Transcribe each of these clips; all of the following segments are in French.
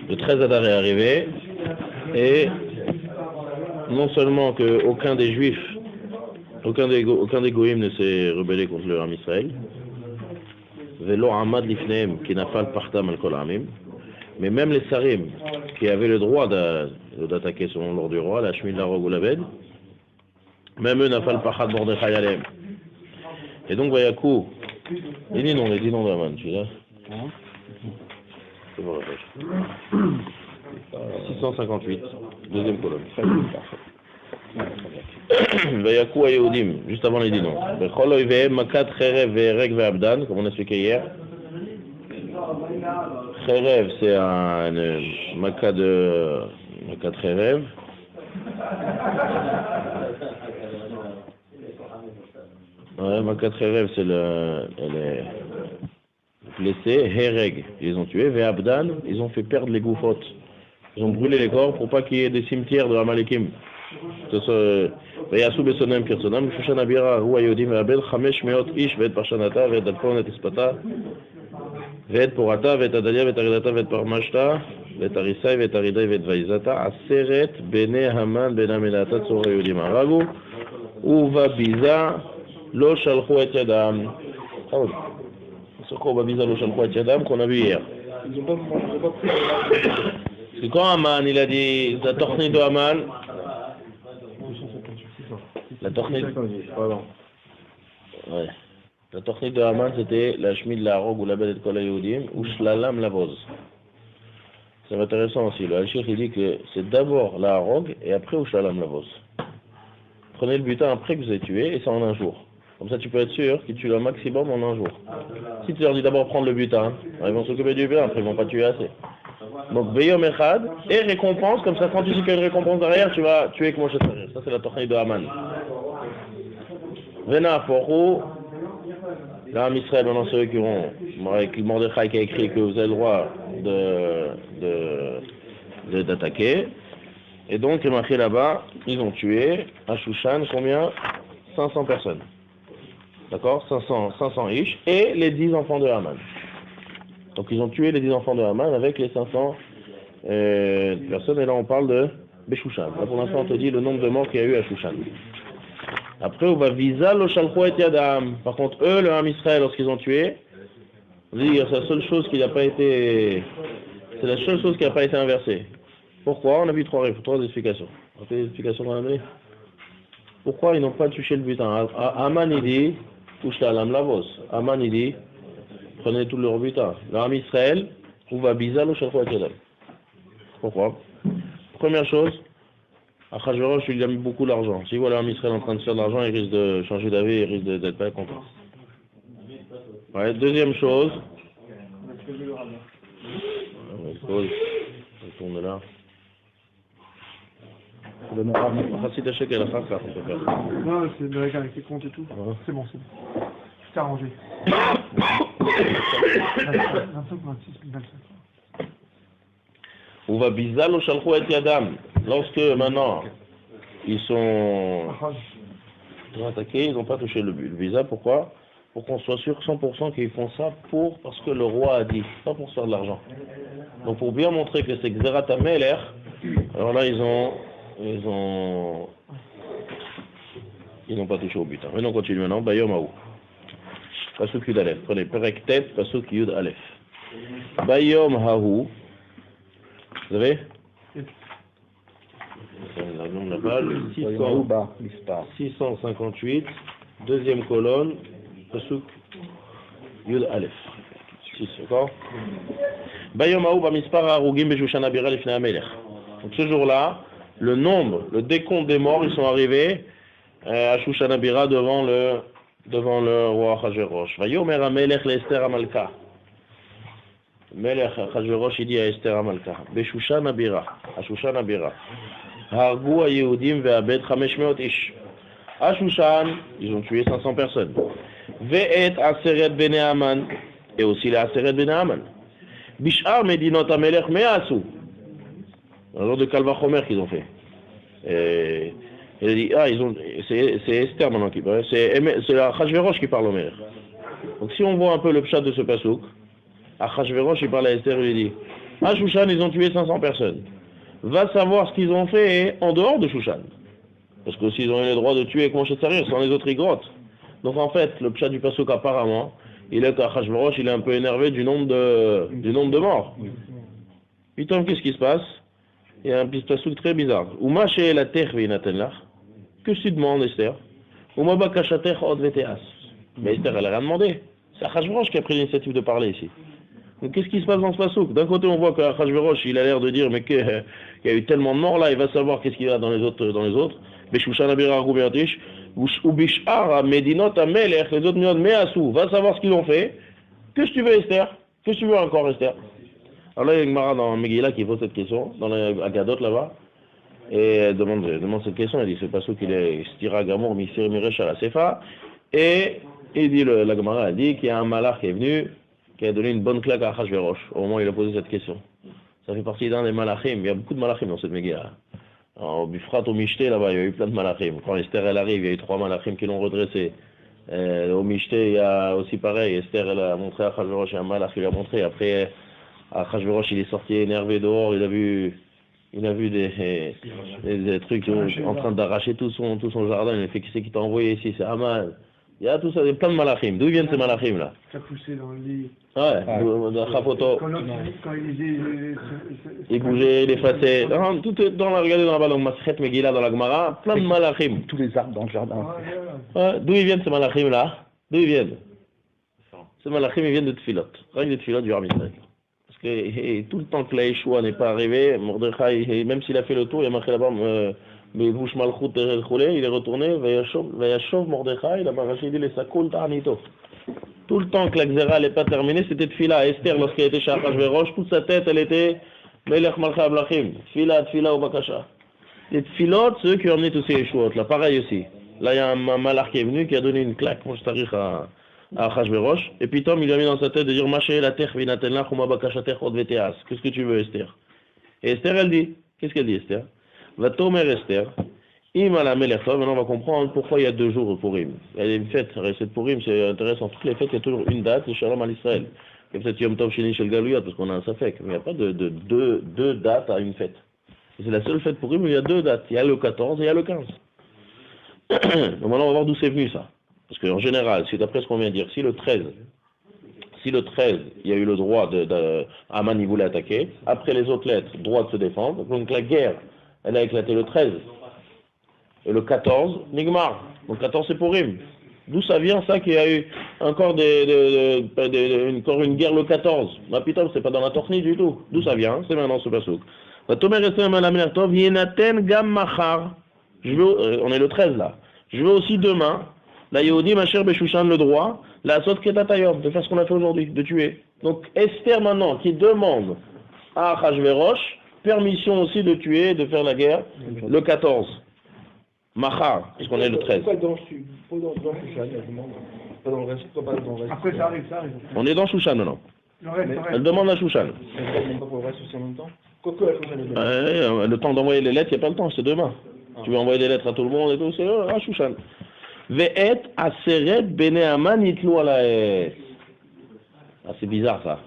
Le 13 Adar est arrivé, et non seulement qu'aucun des Juifs, aucun des Goïms ne s'est rebellé contre le Ham Israël, Velo Amad Lifneem qui n'a pas le partam al Kol Amim, mais même les Sarim qui avaient le droit d'attaquer selon l'ordre du roi, la Shmil, la Rog ou la Ved, même eux n'ont pas le Pachad Mordechai Alem. Et donc Vayakou, les dix noms d'Aman, tu vois. C'est bon, 658, deuxième colonne. Vayakou Ayehudim, juste avant les dix noms. Bechol Oivehem, Makat, Cherev, Verek, Ve'abdan, comme on a expliqué hier. Cherev, c'est un Makat Cherev. Ouais, Makat Cherev, c'est les blessés. Hereg, ils les ont tués. Ve'abdan, ils ont fait perdre les goufotes. Ils ont brûlé les corps pour pas qu'il y ait des cimetières de Amalekim. ויעשו בסונם כרצונם, ושושן הבירה הוא היהודים והבן 500 איש ואת פרשנתה ואת דלפון ואת הספתה ואת פורתה ואת הדליה ואת הרידתה ואת פרמשתה ואת הריסאי ואת הרידי ואת ויזתה 10 בני המן בן המלאתה צור היהודים הרגו ובביזה לא שלחו את ידם. סוכו בביזה לא שלחו את ידם qu'on a vu hier. C'est quand Haman il a dit la tornée de Haman. La tornée de Haman c'était la Shmid, la Rog ou la Bedet Kol Yehudim ou Shlalam Lavoz. C'est intéressant aussi. Le Hachir il dit que c'est d'abord la Rog et après ou Shlalam Lavoz. Prenez le butin après que vous avez tué et c'est en un jour. Comme ça tu peux être sûr qu'ils tuent le maximum en un jour. Si tu leur dis d'abord prendre le butin, ils vont s'occuper du butin, après ils vont pas tuer assez. Donc Beyom Echad et récompense, comme ça quand tu sais qu'il y a une récompense derrière, tu vas tuer avec Moshe Sarir. Ça c'est la tornée de Haman. Vena Forou, là en Israël, maintenant ceux qui ont, avec Mordechai qui a écrit que vous avez le droit d'attaquer. Et donc, il marqué là-bas, ils ont tué à Shushan combien 500 personnes. D'accord, 500 ish et les 10 enfants de Haman. Donc ils ont tué les 10 enfants de Haman avec les 500 personnes. Et là on parle de Beshushan. Là pour l'instant on te dit le nombre de morts qu'il y a eu à Shushan. Après on va visa lo shalcho et yadam. Par contre eux, le Ham Israël, lorsqu'ils ont tué, c'est la seule chose qui n'a pas été, c'est la seule chose qui n'a pas été inversée. Pourquoi? On a vu trois explications. On a fait des explications dans la nuit. Pourquoi ils n'ont pas touché le butin? Haman il dit touche la lame lavos. Haman il dit prenez tout leur butin. Le Ham Israël ou va bizal ou shalcho et yadam. Pourquoi? Première chose, Achashverosh il a mis beaucoup d'argent. Si voilà un Israël en train de faire de l'argent, il risque de changer d'avis, il risque d'être pas content. Ouais, deuxième chose. On tourne là. Non, c'est le règle avec les comptes et tout. C'est bon, c'est bon. C'est arrangé. 25, 26, 25. Ou va bizal ou shalcho et yadam. Lorsque maintenant ils sont attaqués, ils n'ont pas touché le visa. Pourquoi? Pour qu'on soit sûr 100% qu'ils font ça parce que le roi a dit, pas pour se faire de l'argent. Donc pour bien montrer que c'est Xerat HaMelech, alors là ils n'ont pas touché au butin. Maintenant on continue maintenant. Bayom Haou. Pasuk Yud Aleph. Prenez Perek Tet, Pasuk Yud Aleph. Bayom Haou. Vous avez? La page 658, deuxième colonne, Pasuk Yud Aleph. 6, d'accord? Bayom Haou Bamispar Harugim Beshushan Abira Lifnei HaMelech. Donc ce jour-là, le nombre, le décompte des morts, ils sont arrivés à Shushan Abira devant le roi Achashverosh. Vayomer HaMelech leEsther HaMalka. Melech Achashverosh il dit à Esther HaMalka, Beshushan Abira, à Shushan Abira. Hargou Yehudim ve'abed 500 ish. À Shushan, ils ont tué 500 personnes. Ve'et Aseret bene Haman, et aussi les Aseret bene Haman. Bishar Medinot HaMelech me'asu. Un genre de Kalvachomer qu'ils ont fait. Et il a dit, c'est Esther maintenant qui parle, c'est Achashverosh qui parle au Melech. Donc si on voit un peu le pshat de ce pasuk, Achashverosh, il parle à Esther, il lui dit, à Shushan, ils ont tué 500 personnes. Va savoir ce qu'ils ont fait en dehors de Shushan. Parce que s'ils ont eu le droit de tuer avec Moshe Tsarir, sans les autres, ils grottent. Donc en fait, le pshat du pasuk apparemment, il est qu'Achashverosh, il est un peu énervé du nombre de morts. Putain, qu'est-ce qui se passe? Il y a un petit pasuk très bizarre. Uma she la terre veinatenlach. Que tu demandes, Esther? Uma bakashater od veteas. Mais Esther, elle a rien demandé. C'est Achashverosh qui a pris l'initiative de parler ici. Donc qu'est-ce qui se passe dans ce pasuk? D'un côté, on voit qu'Achashverosh, il a l'air de dire, mais qu'il y a eu tellement de morts là, il va savoir qu'est-ce qu'il y a dans les autres. Beshushan abira rubertish, ubishar medinot amelech, les autres minot measu. Va savoir ce qu'ils ont fait. Qu'est-ce que tu veux, Esther? Qu'est-ce que tu veux encore, Esther? Alors là, il y a une Gemara dans Megillah qui pose cette question, dans la Agadot là-bas, et elle demande cette question, elle dit, c'est pas ce qu'il est Stira Gamour, Misir Miresh à la Sefa, et il dit, la Gemara a dit qu'il y a un malach qui est venu, qui a donné une bonne claque à Achashverosh, au moment où il a posé cette question. Ça fait partie d'un des malachim, il y a beaucoup de malachim dans cette Megillah. Au Bifrat, au Mishté, là-bas, il y a eu plein de malachim. Quand Esther, elle arrive, il y a eu 3 malachim qui l'ont redressé. Au Mishté, il y a aussi pareil, Esther, elle a montré à Achashverosh, un malach qui lui a montré, après, Achashverosh, il est sorti énervé dehors, il a vu des trucs en train d'arracher tout son jardin. Il a fait, qui c'est qui t'a envoyé ici? C'est Haman. Il y a tout ça, il y a plein de malachim. D'où viennent ces malachim là? Ça poussé dans le lit. Quand il bougeait, il effaçait. Regardez dans la bas, dans Maschet Megillah, dans la Gemara, plein de malachim. Tous les arbres dans le jardin. D'où ils viennent ces malachim là? D'où ils viennent? Ces malachim, ils viennent de Tfilot. Rien que de Tfilot du Armitage. Et tout le temps que la Yeshua n'est pas arrivé, Mordechai, même s'il a fait le tour, il a marqué là-bas, Bouche Malchut il est retourné, Vayashov Mordechai, là-bas, il dit les Sakul Ta'anito. Tout le temps que la Xéra n'est pas terminée, c'était Tfila. Esther, lorsqu'elle était chez Achashverosh, toute sa tête, elle était Melech Malcha Ablachim, Tfila ou Bakasha. Les Tfilot, ceux qui ont emmené tous ces Yeshuot, là, pareil aussi. Là, il y a un malach qui est venu, qui a donné une claque, moi je t'arrive à Achashverosh, et puis Tom il a mis dans sa tête de dire Maché la terre vinatenlach ou mabakashater od veteas. Qu'est-ce que tu veux, Esther? Et Esther elle dit, qu'est-ce qu'elle dit, Esther? Va tomer Esther, im ala melechov. Maintenant on va comprendre pourquoi il y a 2 jours pour Purim. Il y a une fête, cette Purim c'est intéressant. Toutes les fêtes il y a toujours une date, c'est Shalom à l'Israël. Il y a peut-être Yom Tov Sheni Shel Galuyot parce qu'on a un safek, mais il n'y a pas de deux dates à une fête. C'est la seule fête pour Purim où il y a 2 dates. Il y a le 14 et il y a le 15. Donc maintenant on va voir d'où c'est venu ça. Parce qu'en général, c'est d'après ce qu'on vient de dire, si le 13, il y a eu le droit Haman il voulait attaquer, après les autres lettres, droit de se défendre, donc la guerre, elle a éclaté le 13. Et le 14, Nigmar. Donc 14 c'est Purim. D'où ça vient ça qu'il y a eu encore encore une guerre le 14? Ma putain, c'est pas dans la Torni du tout. D'où ça vient? C'est maintenant ce pasuk. On est le 13 là. Je veux aussi demain, la Yehudi, ma chère Beshushan, le droit, la Sot Ketatayom, de faire ce qu'on a fait aujourd'hui, de tuer. Donc Esther maintenant, qui demande à Achashverosh, permission aussi de tuer, de faire la guerre, le 14. Machar, puisqu'on est le 13. Pourquoi dans Shushan, elle demande? Pas dans le reste, pas dans le reste. Après ça arrive. On est dans Shushan maintenant. Le reste. Elle demande à Shushan. Elle ne demande pas pour le reste aussi en même temps? Quoique la Shushan est demain. Le temps d'envoyer les lettres, il n'y a pas le temps, c'est demain. Tu veux envoyer des lettres à tout le monde et tout, c'est à Shushan. Ve'et aseret bene Haman yitlu ala es. Ah, c'est bizarre ça.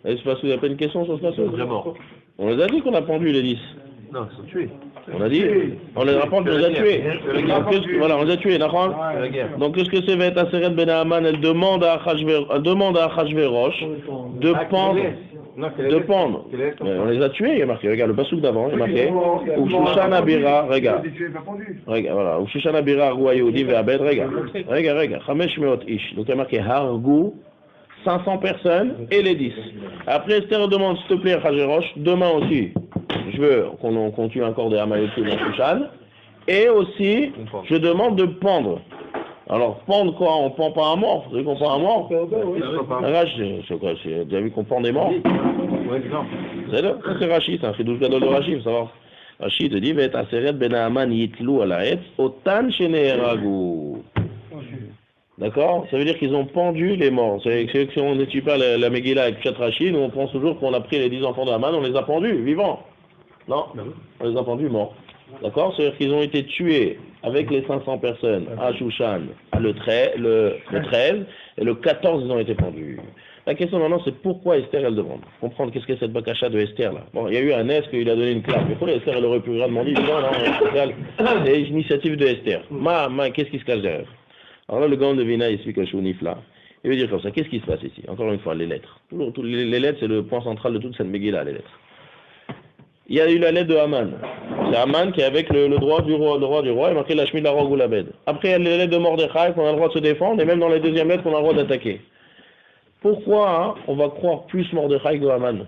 Est-ce parce qu'il n'y a pas une question sur ce passage? Vraiment. On les a dit qu'on a pendu les 10. Non, ils sont tués. On a dit, on les a pendus, on les a tués. Voilà, on les a tués, d'accord? Donc qu'est-ce que c'est Ve'et aseret bene Haman? Elle demande à Achashverosh de pendre. De pendre. On les a tués, il y a marqué, regarde le pasuk d'avant, il y a marqué ou Shushan Abira, regarde. Regarde, voilà, ou Shushan Abira Rua Yehudi Ve'abed, regarde. Chamesh Meot Ish. Donc il y a marqué Hargou, 500 personnes et les 10. Après Esther demande, s'il te plaît, Achashverosh, demain aussi, je veux qu'on tue encore des Amalékites dans Shushan. Et aussi, je demande de pendre. Alors, pendre quoi? On pend pas un mort. Vous savez qu'on pend un mort? C'est quoi? C'est déjà vu qu'on pend des morts? C'est Rachid, c'est un chidouche gadol de Rachid, faut savoir. Rachid te dit, Ve'et aseret ben Haman yitlu ala etz, otan shene'eragu. D'accord? Ça veut dire qu'ils ont pendu les morts. C'est que si on n'étudie pas la Megillah avec Pshat Rachid, nous on pense toujours qu'on a pris les 10 enfants de Haman, on les a pendus, vivants. Non? On les a pendus morts. D'accord? C'est-à-dire qu'ils ont été tués avec les 500 personnes à Shushan, le 13, et le 14 ils ont été pendus. La question maintenant, c'est pourquoi Esther, elle demande. Comprendre qu'est-ce que c'est cette bakasha de Esther, là. Bon, il y a eu un est qu'il a donné une claque. Mais pourquoi Esther, elle aurait pu demander, non, c'est l'initiative de Esther. Qu'est-ce qui se cache derrière? Alors là, le gant de Vina, il explique un chounif là. Il veut dire comme ça, qu'est-ce qui se passe ici? Encore une fois, les lettres. Les lettres, c'est le point central de toute cette Megillah, les lettres. Il y a eu la lettre de Haman. C'est Haman qui est avec le droit du roi, il marqué la Shmid la Rog ou la Bed. Après, il y a les lettres de Mordechai qu'on a le droit de se défendre, et même dans les deuxièmes lettres qu'on a le droit d'attaquer. Pourquoi on va croire plus Mordechai que Haman?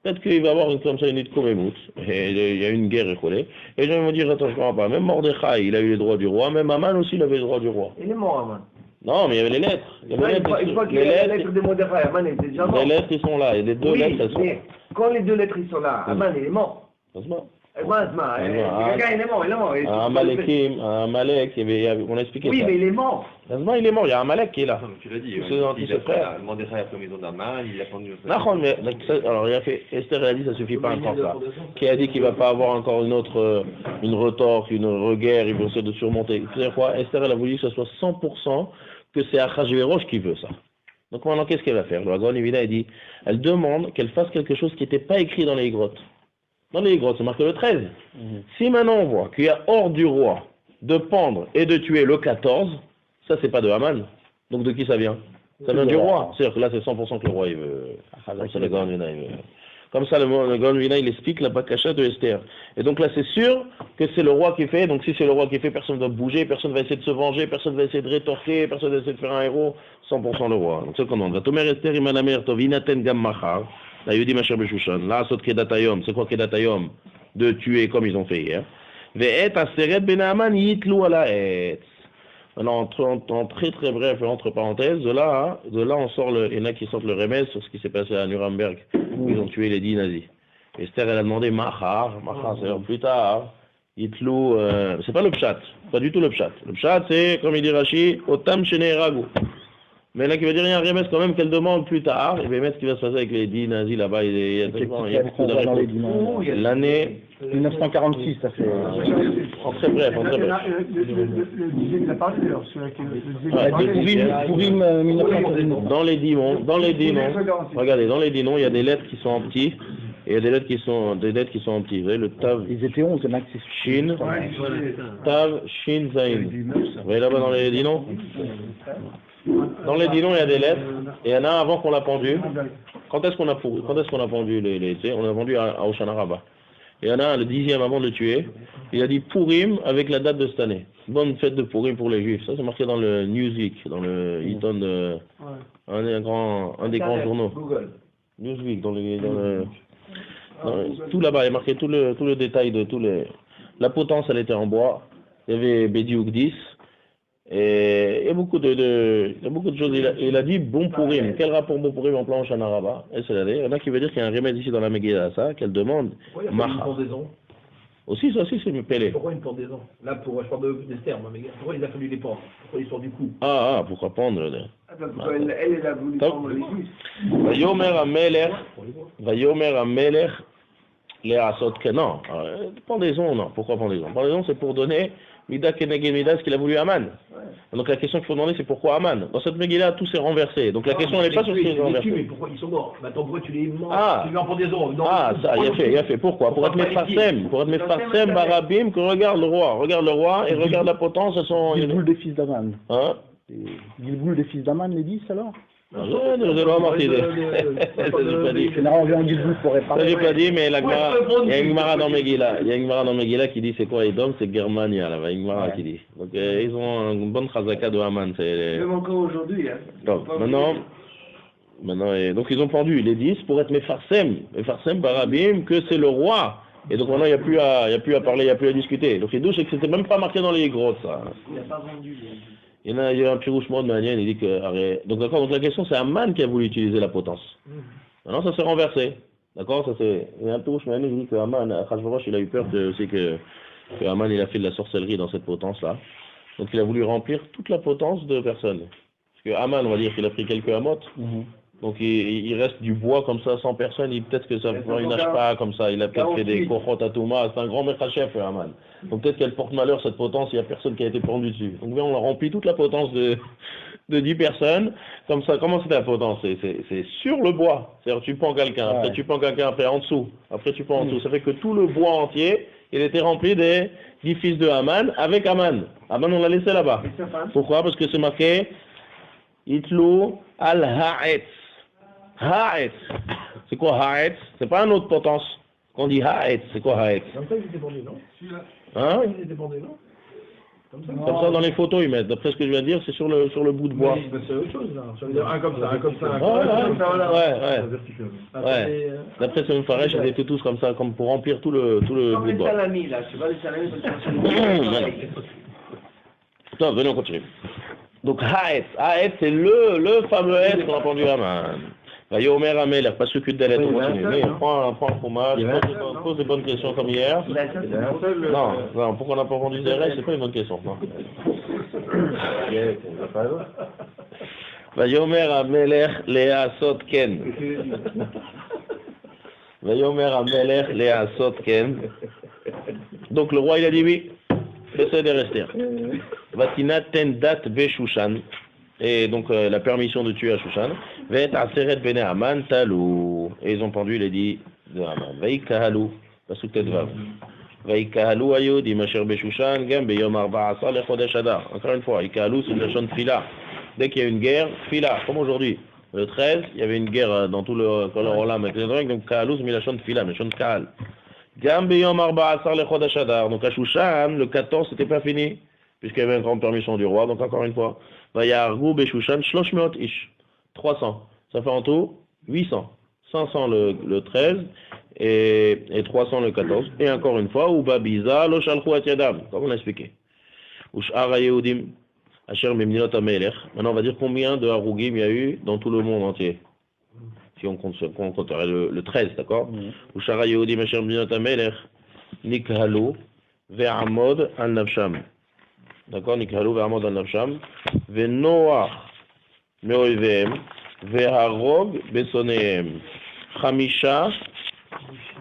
Peut-être qu'il va y avoir comme ça une idée comme émoute, et il y a une guerre écoulée. Et les gens vont dire, attends, je ne comprends pas. Même Mordechai, il a eu les droits du roi, même Haman aussi, il avait les droits du roi. Il est mort, Haman. Non, mais il y avait les lettres. Une fois qu'il y a les lettres de Mordechai, Haman était déjà mort. Les lettres, ils sont là, et les deux lettres, elles sont là. Quand les deux lettres, ils sont là, Haman, il est mort. Quelqu'un, il est mort. Un Amalek, on a expliqué ça. Oui, mais il est mort. Il est mort, il y a un Amalek qui est là. Tu l'as dit, il a demandé ça à la maison d'Aman, il a pendu le non, mais alors il a fait, Esther a dit ça suffit pas encore ça. Qui a dit qu'il va pas avoir encore une retorque, une reguerre, il va essayer de surmonter. Tu sais quoi, Esther elle a voulu que ce soit 100% que c'est Achashverosh qui veut ça. Donc maintenant qu'est-ce qu'elle va faire? Le Hagon Evida il dit, elle demande qu'elle fasse quelque chose qui n'était pas écrit dans les grottes. Dans les grottes, c'est marqué le 13. Si maintenant on voit qu'il y a ordre du roi de pendre et de tuer le 14, ça c'est pas de Haman. Donc de qui ça vient? Ça vient du roi. C'est-à-dire que là c'est 100% que le roi il veut. Comme ça le Gaon Vina il veut. Comme ça le Gaon Vina il explique la bakasha de Esther. Et donc là c'est sûr que c'est le roi qui fait. Donc si c'est le roi qui fait, personne ne va bouger, personne ne va essayer de se venger, personne ne va essayer de rétorquer, personne ne va essayer de faire un héros. 100% le roi. Donc c'est comment on va. Tomer Esther imanamer tovinaten gam machar. La Yudi Macher Beshushan. Là, Sot Kedatayom. C'est quoi Kedatayom? De tuer comme ils ont fait hier. Ve'et Aseret Ben Haman Yitlou ala et. Alors, en très très bref, entre parenthèses, de là on sort il y en a qui sortent le remède sur ce qui s'est passé à Nuremberg, où ils ont tué les 10 nazis. Esther, elle a demandé Machar, c'est-à-dire plus tard, Yitlou, c'est pas le pshat, pas du tout le pshat. Le pshat, c'est, comme il dit Rashi, Otam Shene Ragu. Mais là, qui veut dire, il y a un remède quand même qu'elle demande plus tard. Et bien, mettre ce qui va se passer avec les 10 nazis là-bas, il y a beaucoup de réponses. L'année 1946, ça fait. En très bref, Le dixième, il a parlé d'ailleurs. Pourim 1949. Dans les 10 noms, regardez, dans les 10 noms, il y a des lettres qui sont en petit. Et il y a des lettres qui sont en petit. Vous voyez, le Tav. Ils étaient 11, il y en a qui Shin. Tav, Shin, Zain. Vous voyez là-bas dans les 10 noms? Dans les 10 noms, il y a des lettres, et il y en a un avant qu'on l'a pendu. Quand est-ce qu'on a pendu on a pendu à Oshana Rabbah. Il y en a un, le 10e avant de le tuer, il a dit Purim avec la date de cette année. Bonne fête de Purim pour les Juifs. Ça, c'est marqué dans le Newsweek, dans le Eaton, un des grands journaux. Newsweek, tout là-bas, il y a marqué tout le détail de tous les. La potence, elle était en bois. Il y avait Bediouk 10. Et il y a beaucoup de choses. Il a dit bon Purim. Quel rapport bon Purim en plan Shana Rabbah? Il y en a qui veut dire qu'il y a un remède ici dans la Megillah, ça, qu'elle demande. Oui, il y a une pendaison. Aussi, ça aussi, c'est une pélé. Pourquoi une pendaison? Là, je parle d'Esther, mais pourquoi il a fallu les pendre? Pourquoi ils sont du coup? Pourquoi pendre? Elle a voulu prendre les Juifs. Vayomer Amelech les Asot non. Pendaison, non. Pourquoi pendaison? Pendaison, c'est pour donner Mida Keneged Mida, ce qu'il a voulu Haman. Donc la question qu'il faut demander, c'est pourquoi Haman? Dans cette Megillah, tout s'est renversé. Donc la question, elle n'est pas sur ce qui est renversé. Mais pourquoi ils sont morts? Attends, pourquoi tu les morts? Tu les mets en pendaison? Ça, il a fait. Pourquoi? Pour être Mefarsem. Pour être Mefarsem, Barabim, que regarde le roi et regarde la potence, elles sont. Gilboul des fils d'Aman. Hein? Gilboul des fils d'Aman, les 10 alors? Je l'ai pas marqué. Ça, j'ai pas dit, mais il y a une Gemara dans Megillah. Il y a une Gemara dans Megillah qui dit c'est quoi Edom? C'est Germania, là-bas. Il y a une Gemara qui dit. Donc, ils ont une bonne chazaka de Haman. Même encore aujourd'hui. Donc, maintenant, donc ils ont pendu les 10 pour être Mefarsem Barabim, que c'est le roi. Et donc maintenant, il n'y a plus à parler, il n'y a plus à discuter. Donc, les douches, c'est que c'était même pas marqué dans les grottes, ça. Il n'a pas vendu. Il y a un petit rouchement de manière, il dit que. Donc d'accord, donc la question c'est Haman qui a voulu utiliser la potence. Maintenant ça s'est renversé. D'accord, il y a un petit rouchement, il dit que Haman, Achashverosh, il a eu peur aussi que Haman il a fait de la sorcellerie dans cette potence-là. Donc il a voulu remplir toute la potence de personnes. Parce que Haman, on va dire qu'il a pris quelques amotes, Donc il reste du bois comme ça, 100 personnes, peut-être que ça fait une ashpa comme ça, il a peut-être fait des kochot atouma, c'est un grand mechachef, Haman. Donc peut-être qu'elle porte malheur cette potence, il n'y a personne qui a été pendu dessus. Donc on a rempli toute la potence de 10 personnes, comme ça, comment c'est la potence? C'est sur le bois, c'est-à-dire tu prends quelqu'un, après tu prends quelqu'un, après en dessous, après tu prends en dessous, ça fait que tout le bois entier, il était rempli des 10 fils de Haman, avec Haman. Haman on l'a laissé là-bas. Pourquoi? Parce que c'est marqué, Itlou al-Ha'etz. Ha'etz. C'est quoi Ha'etz? C'est pas une autre potence. Quand on dit Ha'etz, c'est quoi Ha'etz? Comme ça, il était pendu, non? Hein? Il était pendu, non? Comme ça dans les photos, ils mettent. D'après ce que je viens de dire, c'est sur le bout de bois. Mais c'est autre chose, là. Ça veut dire un comme ça, un comme ça, un comme ça. Ouais. D'après ce Mefaresh, ils étaient tous comme ça, comme pour remplir tout le bout de bois. Salami, là. Tu vois les salamis, Attends, venez, on continue. Donc, Ha'etz. Ha'etz, c'est le fameux Ha'etz qu'on a entendu à main. Vayomer Amelech, pas ce cul de lettre, on continue. Mais on prend un fromage, on pose des bonnes questions comme hier. Non, pourquoi on n'a pas vendu des restes, c'est pas une bonne question. Non. Vayomer Amelech Le'asot Ken. Vayomer Amelech Le'asot Ken. Donc le roi il a dit oui, essaie de rester. Vatina Tendat Beshushan. Et donc la permission de tuer à Shushan. Vet Aseret Bene Haman Talou. Et ils ont pendu les 10 de Haman. Vaïkahalou. Parce que peut-être va. Vaïkahalou Ayod, Imacher Beshushan, Gam Beyom Arba Asar Lechodesh Adar. Encore une fois, Vaïkahalou c'est le chant de Fila. Dès qu'il y a une guerre, Fila, comme aujourd'hui. Le 13, il y avait une guerre dans tout le Olam avec les drogues, donc Kahalou c'est mis la chant de Fila, mais chant de Kahal. Gam Beyom Arba Asar Lechodesh Adar. Donc à Shushan, le 14, c'était pas fini. Puisqu'il y avait une grande permission du roi, donc encore une fois, Vayargou Beshushan Shloshmeot Ish, 300, ça fait en tout 800, 500 le 13 et 300 le 14, et encore une fois, Uba Biza Lo Shalchu At Yadam, comme on a expliqué. Ush'ara Yehudim Asher Memninot Amelech, maintenant on va dire combien de Harugim il y a eu dans tout le monde entier, si on compterait le 13, d'accord? Ush'ara Yehudim Asher Memninot Amelech, Nikhalu Ve'amod Al-Nafsham. D'accord, Nikhalu ve'amod al-nafsham, ve'noach me'oivehem, ve'harog besonehem, chamisha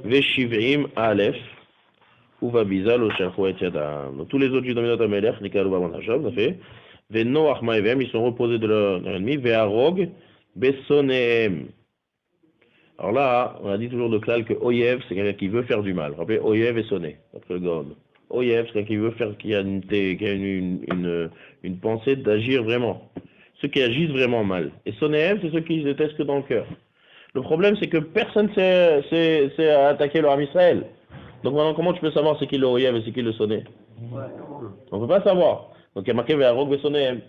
ve'shiv'im alef, uvabiza lo shalchu et yadam. Donc tous les autres juifs de Minot Amelech, Nikhalu ve'amod al-nafsham, ça fait, ve'noach me'oivehem, ils sont reposés de leur ennemi, ve'harog besonehem. Alors là, on a dit toujours de klal que Oyev, c'est quelqu'un qui veut faire du mal. Rappelez, Oyev et sonné, après le Gaon. Oyev, c'est quelqu'un qui veut faire, qui a une pensée d'agir vraiment. Ceux qui agissent vraiment mal. Et Sonéev, c'est ceux qui se détestent que dans le cœur. Le problème, c'est que personne s'est attaqué leur âme Israël. Donc maintenant, comment tu peux savoir c'est qui le Oyev et c'est qui le Soné? On ne peut pas savoir. Donc il y a marqué Ve'arog Ve'sonéem.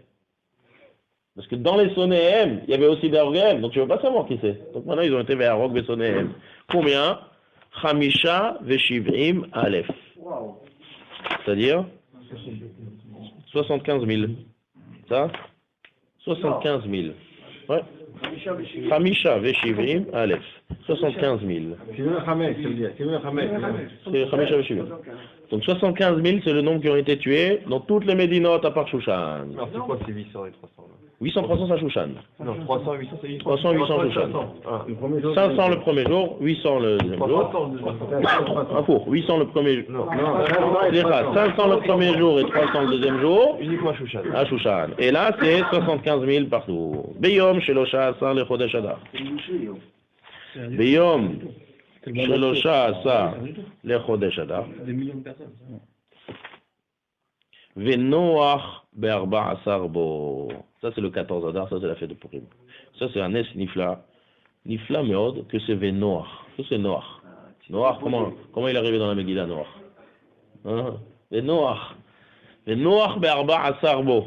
Parce que dans les Sonéem, il y avait aussi des Arogem, donc tu ne peux pas savoir qui c'est. Donc maintenant, ils ont été Ve'arog Ve'sonéem. Combien? Chamisha Ve'shiv'im Aleph. C'est-à-dire 75 000. Ça 75 000. Ouais. Hamisha Veshivim Aleph. 75 000. C'est Hamisha Veshivim. Donc 75 000, c'est le nombre qui ont été tués dans toutes les Médinotes à part Shushan. Alors c'est quoi ces 800 et 300 là? 800, 300, c'est à Shushan. Non, 300, 800, c'est 300, 800, Shushan. 500 le premier jour, 800 le deuxième jour. Un cours, 800 le premier jour. Non, 500 le premier jour et 300 le deuxième jour. Uniquement à Shushan. À Shushan. Et là, c'est 75 000 partout. Beyom, Shelosha, Asar, le Chodesh Adar. Beyom, Shelosha, Asar, le Chodesh Adar. Des millions de personnes. Venoach Be'arba Asar Bo. Ça, c'est le 14 Adar, ça, c'est la fête de Purim. Ça, c'est un es Nifla. Nifla Meod, que c'est Venoach. Que c'est Noach. Noach, comment il est arrivé dans la Megillah, Noach? Hein? Venoach. Venoach Be'arba Asar Bo.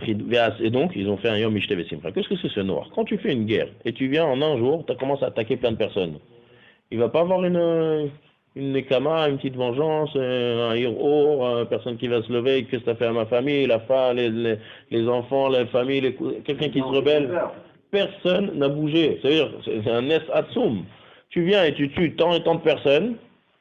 Et donc, ils ont fait un Yom Mishte Vesimcha. Qu'est-ce que c'est ce Noach? Quand tu fais une guerre et tu viens en un jour, tu commences à attaquer plein de personnes. Il va pas avoir une nekama, une petite vengeance, un hiro, personne qui va se lever, qu'est-ce que ça fait à ma famille, la femme, les enfants, la famille, quelqu'un qui se rebelle. Personne n'a bougé. C'est-à-dire, c'est un es atsum. Tu viens et tu tues tant et tant de personnes,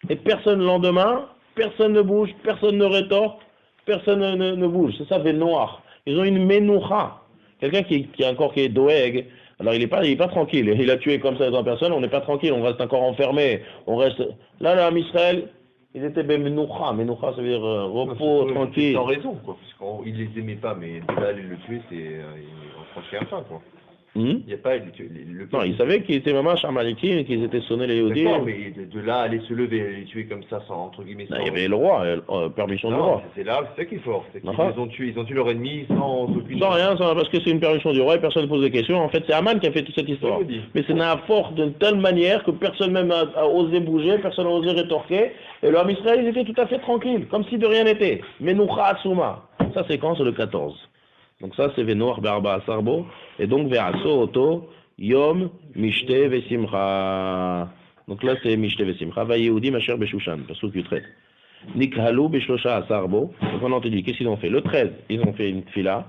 et personne le lendemain, personne ne bouge, personne ne rétorque, personne ne bouge. C'est ça, fait noir. Ils ont une menoucha. Quelqu'un qui est doeg, alors il est pas tranquille. Il a tué comme ça 200 personnes, on n'est pas tranquille, on reste encore enfermé. On reste. Là, l'homme Israël, ils étaient benoucha. Menoucha, ça veut dire repos, tranquille. Sans raison, quoi. Parce qu'ils les aimaient pas, mais de là aller le tuer, c'est. Ils franchir un fin, quoi. Il n'y a pas non, ils savaient qu'ils étaient maman Amaleki et qu'ils étaient sonnés les Yehudis. D'accord, mais de là aller se lever et les tuer comme ça, sans entre guillemets. Sans... Il y avait le roi, permission du roi. C'est là, c'est ça qui est fort. C'est qu'ils ils ont tué leur ennemi sans aucune. Sans rien, parce que c'est une permission du roi et personne ne pose des questions. En fait, c'est Aman qui a fait toute cette histoire. Mais c'est n'a fort d'une telle manière que personne même a osé bouger, personne n'a osé rétorquer. Et l'homme Israël, ils étaient tout à fait tranquilles, comme si de rien n'était. Mais Noucha Atsuma. Ça, c'est quand? C'est le 14. Donc ça, c'est Venoach Barba Sarbo. Et donc, Ve'aso Oto. Yom Mishte Vesimcha. Donc là c'est Mishte Vesimcha. Va Yehudi Masher Beshushan. Parce que tu traites. Nikhalu Beshlosha Asarbo. Donc on a entendu, qu'est-ce qu'ils ont fait? Le 13, ils ont fait une fila.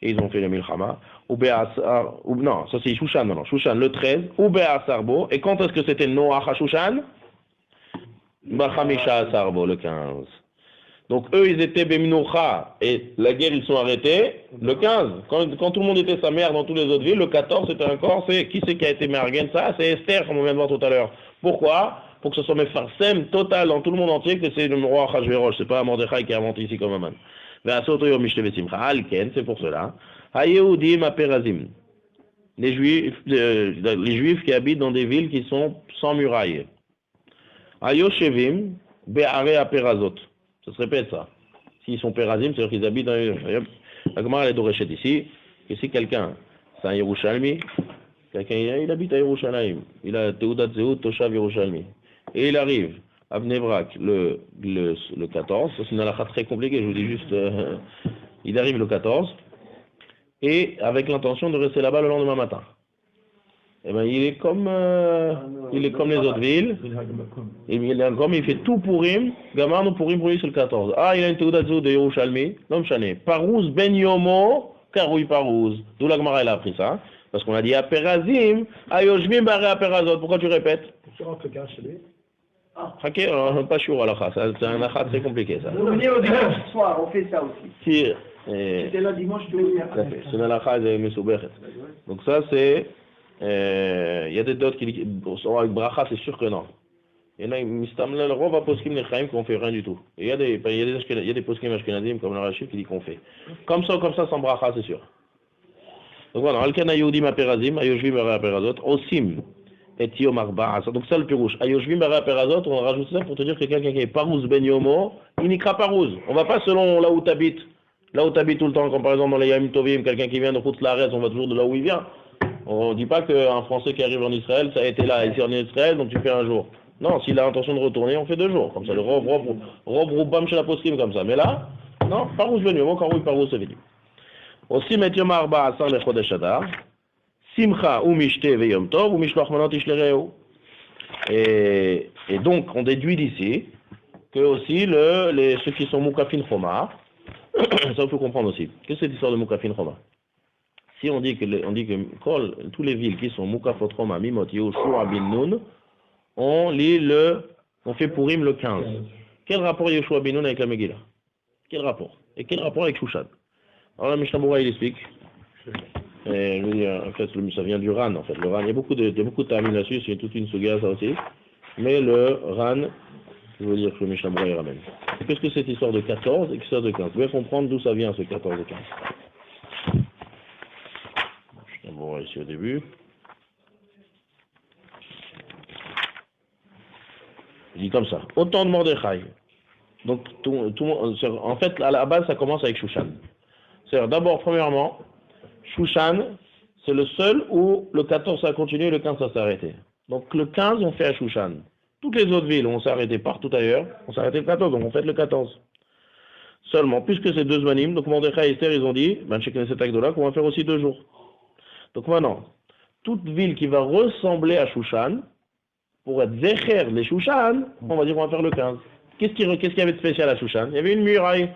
Et ils ont fait le Milchama. Non, ça c'est Shushan, non. Shushan le 13. Ou Be'asarbo. Et quand est-ce que c'était Noach à Shushan? Bachamisha Asarbo, le 15. Donc eux, ils étaient Beminocha, et la guerre, ils sont arrêtés le 15. Quand tout le monde était sa mère dans toutes les autres villes, le 14, c'était encore, qui c'est qui a été Mergen? Ça, c'est Esther, comme on vient de voir tout à l'heure. Pourquoi? Pour que ce soit Mefarsem total dans tout le monde entier, que c'est le roi Achashverosh, c'est pas Mordechai qui a inventé ici comme Aman. C'est pour cela. Hayehudim Aperazim. Les Juifs qui habitent dans des villes qui sont sans murailles. Ayoshevim Be'are Aperazot. Ça se répète ça. S'ils sont pérazim, c'est-à-dire qu'ils habitent dans les... La Gemara est d'Orechet ici. Et si quelqu'un, c'est un Yerushalmi, quelqu'un il habite à Yerushalayim, il a Teudat Zeut Toshav Yerushalmi. Et il arrive à Bnei-Brak le 14, c'est une halakha très compliquée, je vous dis juste, il arrive le 14, et avec l'intention de rester là-bas le lendemain matin. Eh ben, il est comme les autres villes. Il fait tout Purim. Gamar nous Purim pour lui c'est le 14. Ah, il a une Teudat Zeut de Yerushalmi. Non, Mshane. Parouz ben Yomo, Karoui Parouz. D'où la Gemara elle a appris ça. Parce qu'on a dit Aperazim, Ayoshvim Baré Aperazot. Pourquoi tu répètes? Tu rentres le 15 chez lui. Ok, pas sûr alors. C'est un achat très compliqué ça. Vous venez au dimanche soir, on fait ça aussi. C'était là dimanche, je te c'est un achat de Mesoubechet. Donc ça c'est. Il y a d'autres qui disent avec bracha, c'est sûr que non. Il y en a le roi va poskim nechaim qu'on fait rien du tout. Et il y a des poskim ashkenazim comme le Rachid qui dit qu'on fait. Comme ça, sans bracha, c'est sûr. Donc voilà, alken ayudim aperazim, ayoshvim bara aperazot, osim et yom arba'asa. Donc ça le pirouche. Ayoshvim bara aperazot, on rajoute ça pour te dire que quelqu'un qui est parouz ben yomo, il n'y cra parouz. On va pas selon là où tu habites. Là où tu habites tout le temps, comme par exemple dans les Yamim Tovim, quelqu'un qui vient de Khoutz-Laretz, on va toujours de là où il vient. On ne dit pas qu'un Français qui arrive en Israël, ça a été là, ici en Israël, donc tu fais un jour. Non, s'il a l'intention de retourner, on fait 2 jours. Comme ça, le rob roubam chez la poskim comme ça. Mais là, non, parouz venu, mon carouille parouz c'est venu. Aussi, mettons marba à 100 les chodesh adar, simcha ou mishte ve yom tov, ou mishloach manot ishlereu. Et donc, on déduit d'ici que aussi ceux qui sont moukafin choma, ça il faut comprendre aussi. Qu'est-ce que c'est l'histoire de moukafin choma? Si on dit que tous les villes qui sont Mukafot Roma, Mimot, Yehoshua, Bin Nun, on fait Purim le 15. Quel rapport Yehoshua Bin Nun avec la Megillah? Quel rapport? Et quel rapport avec Shushan? Alors la Mishnah Berurah il explique. En fait, ça vient du Ran. En fait, le Ran, il y a beaucoup de termes là-dessus, c'est toute une suga ça aussi. Mais le Ran, je veux dire que le Mishnah Berurah il ramène. Qu'est-ce que c'est cette histoire de 14 et que ça de 15? Vous pouvez comprendre d'où ça vient ce 14 et 15. Bon, ici au début. Il dit comme ça. Autant de Mordechai. Donc, en fait, à la base, ça commence avec Shushan. C'est-à-dire, d'abord, premièrement, Shushan, c'est le seul où le 14 ça a continué et le 15 ça s'est arrêté. Donc, le 15, on fait à Shushan. Toutes les autres villes, on s'est arrêté partout ailleurs. On s'est arrêté le 14, donc on fait le 14. Seulement, puisque c'est 2 zmanim, donc Mordechai et Esther, ils ont dit, ben, chez Knesset Agdola, qu'on va faire aussi 2 jours. Donc maintenant, toute ville qui va ressembler à Shushan, pour être Zecher les Shushan, on va dire qu'on va faire le 15. Qu'est-ce qu'il y avait de spécial à Shushan? Il y avait une muraille.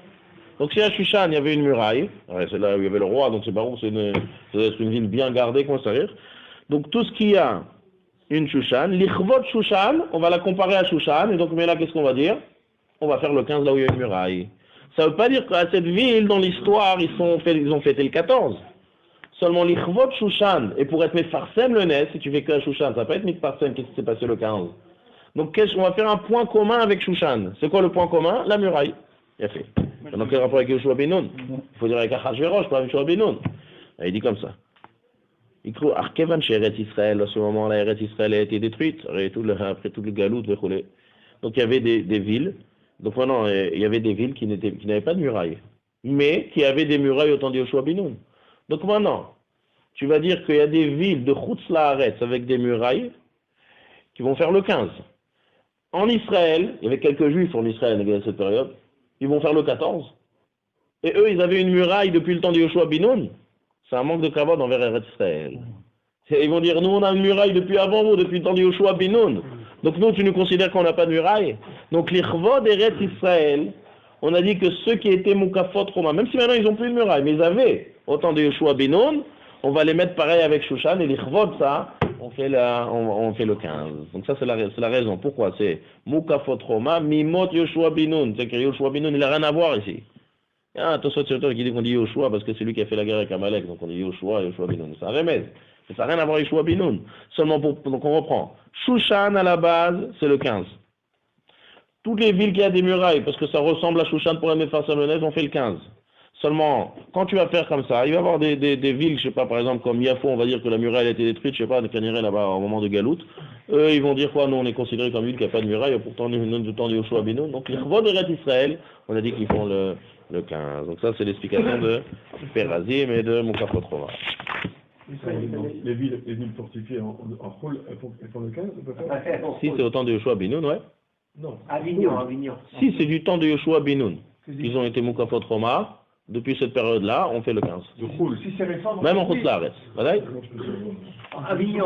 Donc si à Shushan, il y avait une muraille, c'est là où il y avait le roi, donc c'est pas où, ça doit être une ville bien gardée, comment ça dire. Donc tout ce qui a une Shushan, l'Ichvot Shushan, on va la comparer à Shushan, et donc mais là, qu'est-ce qu'on va dire? On va faire le 15 là où il y a une muraille. Ça ne veut pas dire qu'à cette ville, dans l'histoire, ils ont fêté le 14. Seulement l'Ichvot Shushan, et pour être Mefarsem le Nes, si tu fais que Shushan, ça va pas être Mefarsem, qu'est-ce qui s'est passé le 15. Donc on va faire un point commun avec Shushan. C'est quoi le point commun? La muraille. Il a fait. Donc quel rapport avec Yoshua Benoun? Il faut dire avec Achashverosh, pas avec Yoshua Benoun. Il dit comme ça. Il trouve Arkevan chez Eretz Israël, à ce moment-là, Eretz Israël a été détruite, après tout le galout, donc il y avait des villes, donc maintenant il y avait des villes qui n'avaient pas de murailles, mais qui avaient des murailles au temps de Yoshua Benoun. Donc maintenant, tu vas dire qu'il y a des villes de Chutz Laaretz avec des murailles qui vont faire le 15. En Israël, il y avait quelques juifs en Israël à cette période, ils vont faire le 14. Et eux, ils avaient une muraille depuis le temps de Yoshua Benoun. C'est un manque de kavod envers Eretz Israël. Ils vont dire, nous on a une muraille depuis avant vous, depuis le temps de Yoshua Benoun. Donc nous, tu nous considères qu'on n'a pas de muraille. Donc l'Ichvod Eretz Israël, on a dit que ceux qui étaient Mukafot Roma, même si maintenant ils n'ont plus de muraille, mais ils avaient au temps de Yoshua Benoun, on va les mettre pareil avec Shushan, et l'Ichvod, ça, on fait le 15. Donc ça, c'est la raison. Pourquoi? C'est Mukafot Roma, Mimot Yoshua Benoun. C'est que Yoshua Benoun, il n'a rien à voir ici. Attention, qui dit qu'on dit Yoshua parce que c'est lui qui a fait la guerre avec Amalek, donc on dit Yoshua Benoun. C'est un remède. Ça n'a rien à voir avec Yoshua Benoun. Seulement donc on reprend. Shushan à la base, c'est le 15. Toutes les villes qui ont des murailles, parce que ça ressemble à Shushan pour la Mephar Salonès, on fait le 15. Seulement, quand tu vas faire comme ça, il va y avoir des villes, je sais pas, par exemple, comme Yafo, on va dire que la muraille a été détruite, je sais pas, de Caniret là-bas au moment de Galout. Eux, ils vont dire quoi? Nous, on est considéré comme une ville qui n'a pas de muraille, pourtant, nous, du temps de Yoshua Benoun. Donc, les Chvod Eretz Israël, on a dit qu'ils font le 15. Donc, ça, c'est l'explication de Perazim et de Mukafot Roma. Les villes fortifiées en rôle, elles font le 15, on peut faire? Si c'est au temps de Yoshua Benoun, ouais. Non. Avignon. Si c'est du temps de Yoshua Benoun, ils ont été Mukafot Roma. Depuis cette période-là, on fait le 15. Si c'est récent, même en Chutz Laaretz. Avignon.